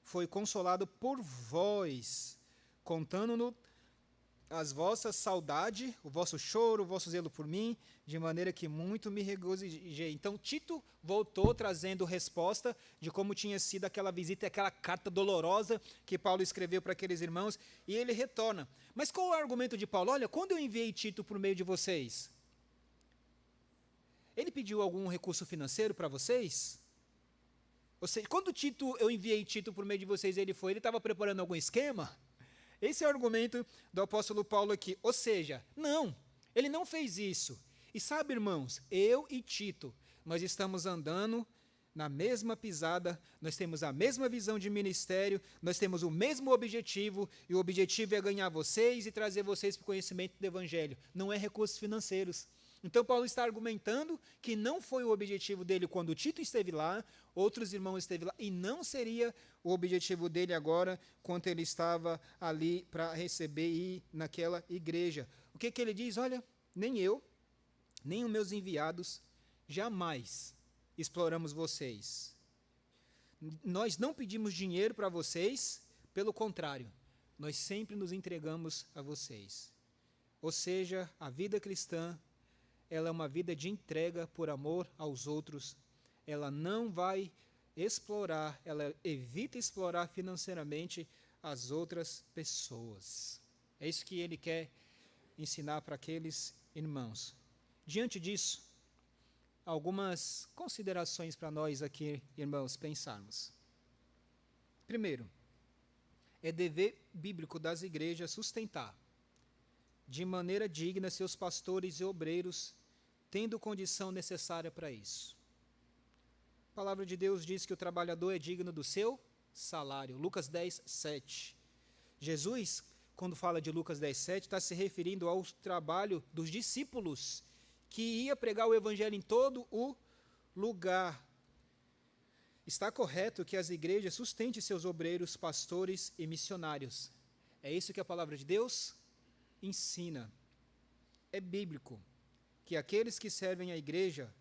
foi consolado por vós, contando-nos as vossas saudade, o vosso choro, o vosso zelo por mim, de maneira que muito me regozijei. Então, Tito voltou trazendo resposta de como tinha sido aquela visita, aquela carta dolorosa que Paulo escreveu para aqueles irmãos, e ele retorna. Mas qual é o argumento de Paulo? Olha, quando eu enviei Tito por meio de vocês, ele pediu algum recurso financeiro para vocês? Ou seja, quando eu enviei Tito por meio de vocês, ele estava preparando algum esquema? Esse é o argumento do apóstolo Paulo aqui. Ou seja, não, ele não fez isso. E sabe, irmãos, eu e Tito, nós estamos andando na mesma pisada, nós temos a mesma visão de ministério, nós temos o mesmo objetivo, e o objetivo é ganhar vocês e trazer vocês para o conhecimento do Evangelho. Não é recursos financeiros. Então, Paulo está argumentando que não foi o objetivo dele quando Tito esteve lá, outros irmãos esteve lá, e não seria o objetivo dele agora, quando ele estava ali para receber e ir naquela igreja. O que ele diz? Olha, nem eu, nem os meus enviados, jamais exploramos vocês. Nós não pedimos dinheiro para vocês, pelo contrário, nós sempre nos entregamos a vocês. Ou seja, a vida cristã, ela é uma vida de entrega por amor aos outros. Ela não vai explorar, ela evita explorar financeiramente as outras pessoas. É isso que ele quer ensinar para aqueles irmãos. Diante disso, algumas considerações para nós aqui, irmãos, pensarmos. Primeiro, é dever bíblico das igrejas sustentar de maneira digna seus pastores e obreiros, tendo condição necessária para isso. A palavra de Deus diz que o trabalhador é digno do seu salário. Lucas 10, 7. Jesus, quando fala de Lucas 10, 7, está se referindo ao trabalho dos discípulos, que ia pregar o evangelho em todo o lugar. Está correto que as igrejas sustentem seus obreiros, pastores e missionários. É isso que a palavra de Deus ensina. É bíblico que aqueles que servem a igreja,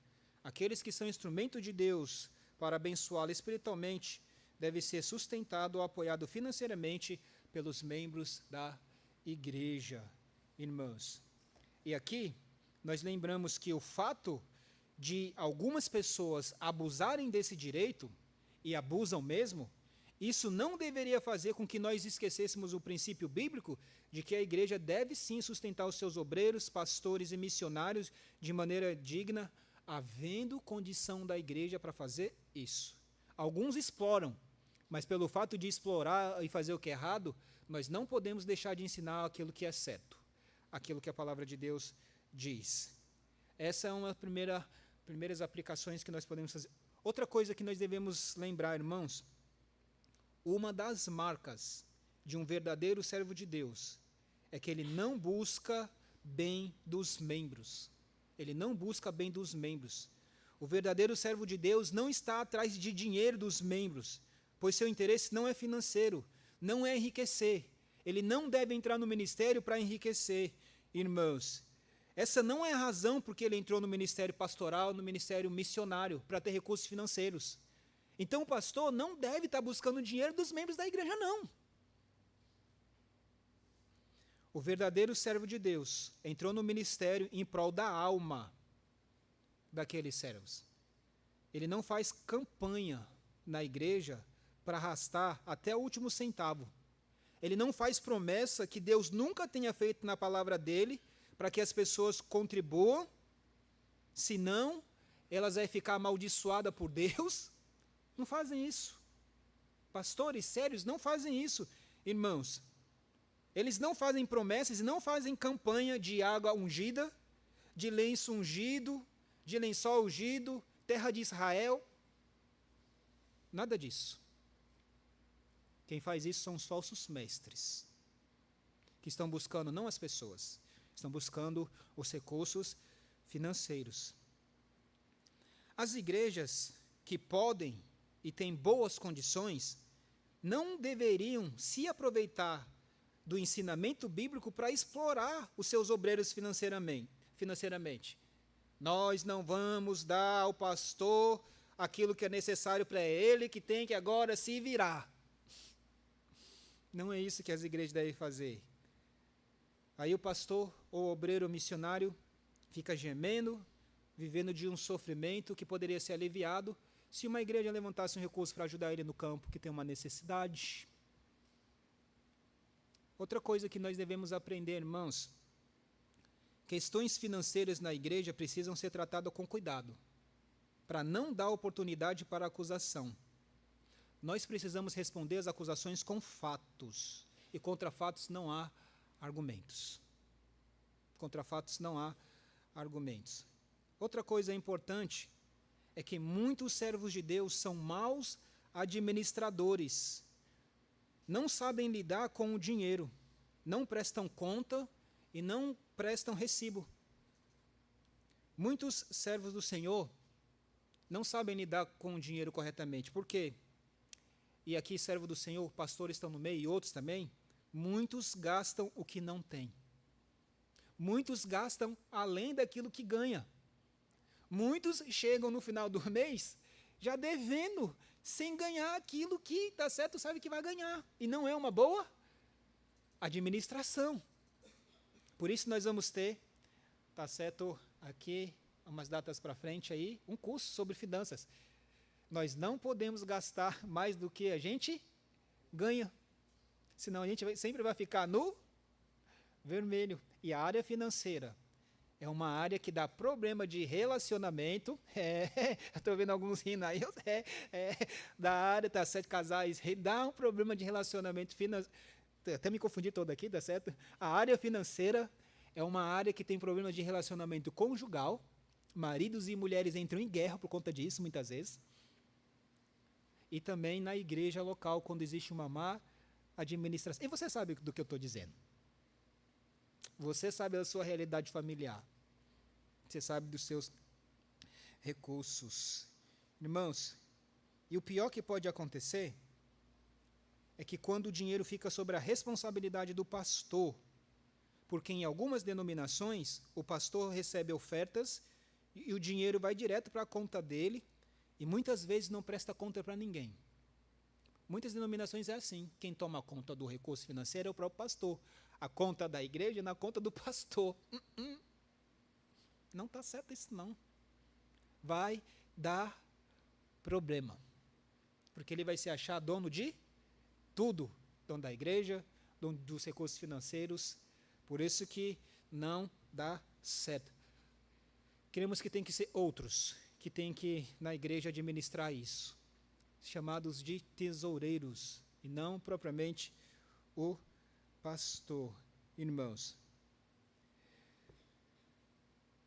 aqueles que são instrumento de Deus para abençoá-la espiritualmente, deve ser sustentado ou apoiado financeiramente pelos membros da igreja, irmãos. E aqui nós lembramos que o fato de algumas pessoas abusarem desse direito, e abusam mesmo, isso não deveria fazer com que nós esquecêssemos o princípio bíblico de que a igreja deve sim sustentar os seus obreiros, pastores e missionários de maneira digna, havendo condição da igreja para fazer isso. Alguns exploram, mas pelo fato de explorar e fazer o que é errado, nós não podemos deixar de ensinar aquilo que é certo, aquilo que a palavra de Deus diz. Essa é uma das primeiras aplicações que nós podemos fazer. Outra coisa que nós devemos lembrar, irmãos, uma das marcas de um verdadeiro servo de Deus é que ele não busca bem dos membros. Ele não busca bem dos membros. O verdadeiro servo de Deus não está atrás de dinheiro dos membros, pois seu interesse não é financeiro, não é enriquecer. Ele não deve entrar no ministério para enriquecer, irmãos. Essa não é a razão porque ele entrou no ministério pastoral, no ministério missionário, para ter recursos financeiros. Então o pastor não deve estar buscando dinheiro dos membros da igreja, não. O verdadeiro servo de Deus entrou no ministério em prol da alma daqueles servos. Ele não faz campanha na igreja para arrastar até o último centavo. Ele não faz promessa que Deus nunca tenha feito na palavra dele para que as pessoas contribuam, senão elas vão ficar amaldiçoadas por Deus. Não fazem isso. Pastores sérios não fazem isso, irmãos. Eles não fazem promessas e não fazem campanha de água ungida, de lenço ungido, de lençol ungido, terra de Israel. Nada disso. Quem faz isso são os falsos mestres, que estão buscando não as pessoas, estão buscando os recursos financeiros. As igrejas que podem e têm boas condições não deveriam se aproveitar do ensinamento bíblico para explorar os seus obreiros financeiramente. Nós não vamos dar ao pastor aquilo que é necessário para ele, que tem que agora se virar. Não é isso que as igrejas devem fazer. Aí o pastor ou obreiro missionário fica gemendo, vivendo de um sofrimento que poderia ser aliviado se uma igreja levantasse um recurso para ajudar ele no campo que tem uma necessidade. Outra coisa que nós devemos aprender, irmãos, questões financeiras na igreja precisam ser tratadas com cuidado, para não dar oportunidade para acusação. Nós precisamos responder às acusações com fatos, e contra fatos não há argumentos. Contra fatos não há argumentos. Outra coisa importante é que muitos servos de Deus são maus administradores. Não sabem lidar com o dinheiro, não prestam conta e não prestam recibo. Muitos servos do Senhor não sabem lidar com o dinheiro corretamente. Por quê? E aqui, servo do Senhor, pastores estão no meio e outros também. Muitos gastam o que não têm. Muitos gastam além daquilo que ganha. Muitos chegam no final do mês já devendo, sem ganhar aquilo que está certo, sabe que vai ganhar. E não é uma boa administração. Por isso nós vamos ter, está certo, aqui, umas datas para frente aí, um curso sobre finanças. Nós não podemos gastar mais do que a gente ganha. Senão a gente sempre vai ficar no vermelho. E a área financeira é uma área que dá problema de relacionamento. Estou vendo alguns rindo aí. Da área, tá certo, casais, dá um problema de relacionamento financeiro. Até me confundi todo aqui, tá certo? A área financeira é uma área que tem problema de relacionamento conjugal. Maridos e mulheres entram em guerra por conta disso, muitas vezes. E também na igreja local, quando existe uma má administração. E você sabe do que eu estou dizendo. Você sabe da sua realidade familiar. Você sabe dos seus recursos. Irmãos, e o pior que pode acontecer é que quando o dinheiro fica sobre a responsabilidade do pastor, porque em algumas denominações o pastor recebe ofertas e o dinheiro vai direto para a conta dele e muitas vezes não presta conta para ninguém. Muitas denominações é assim, quem toma conta do recurso financeiro é o próprio pastor. A conta da igreja é na conta do pastor. Não está certo isso não. Vai dar problema. Porque ele vai se achar dono de tudo. Dono da igreja, dono dos recursos financeiros. Por isso que não dá certo. Queremos que tem que ser outros, que tem que na igreja administrar isso. Chamados de tesoureiros, e não propriamente o pastor. Irmãos,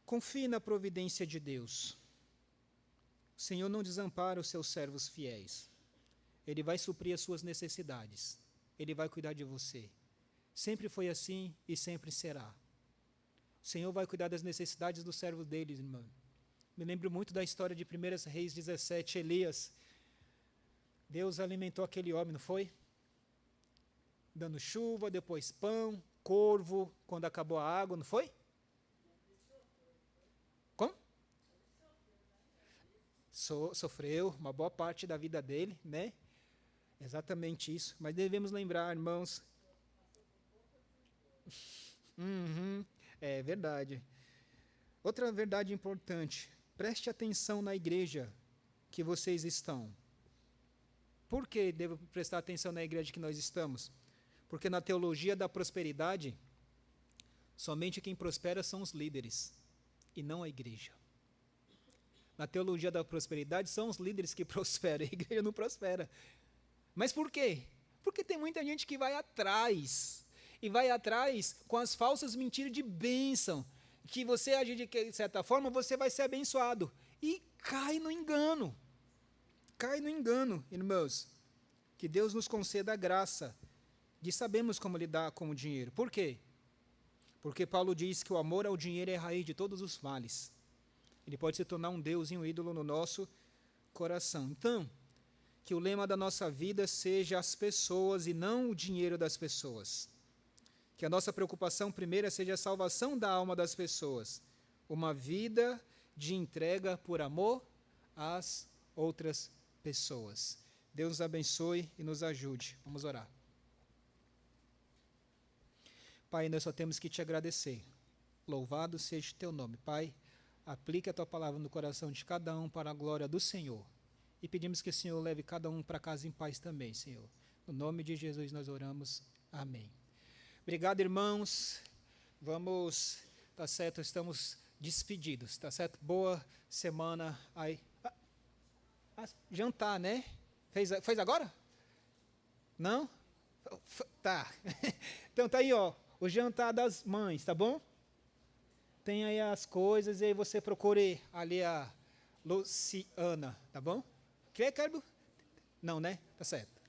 confie na providência de Deus. O Senhor não desampara os seus servos fiéis. Ele vai suprir as suas necessidades. Ele vai cuidar de você. Sempre foi assim e sempre será. O Senhor vai cuidar das necessidades dos servos deles, irmão. Me lembro muito da história de 1 Reis 17, Elias. Deus alimentou aquele homem, não foi? Dando chuva, depois pão, corvo, quando acabou a água, não foi? Como? Sofreu uma boa parte da vida dele, né? Exatamente isso. Mas devemos lembrar, irmãos. É verdade. Outra verdade importante. Preste atenção na igreja que vocês estão. Por que devo prestar atenção na igreja que nós estamos? Porque na teologia da prosperidade, somente quem prospera são os líderes, e não a igreja. Na teologia da prosperidade, são os líderes que prosperam, a igreja não prospera. Mas por quê? Porque tem muita gente que vai atrás, e vai atrás com as falsas mentiras de bênção, que você agir de certa forma, você vai ser abençoado, e cai no engano. Cai no engano, irmãos. Que Deus nos conceda a graça de sabermos como lidar com o dinheiro. Por quê? Porque Paulo diz que o amor ao dinheiro é a raiz de todos os males. Ele pode se tornar um Deus e um ídolo no nosso coração. Então, que o lema da nossa vida seja as pessoas e não o dinheiro das pessoas. Que a nossa preocupação primeira seja a salvação da alma das pessoas. Uma vida de entrega por amor às outras pessoas. Deus nos abençoe e nos ajude. Vamos orar. Pai, nós só temos que te agradecer. Louvado seja o teu nome. Pai, aplique a tua palavra no coração de cada um para a glória do Senhor. E pedimos que o Senhor leve cada um para casa em paz também, Senhor. No nome de Jesus nós oramos. Amém. Obrigado, irmãos. Vamos, tá certo, estamos despedidos, tá certo? Boa semana aí. Jantar, né? Fez agora? Não? Tá. Então tá aí, ó, o jantar das mães, tá bom? Tem aí as coisas e aí você procure ali a Luciana, tá bom? Quer, Carbo? Não, né? Tá certo.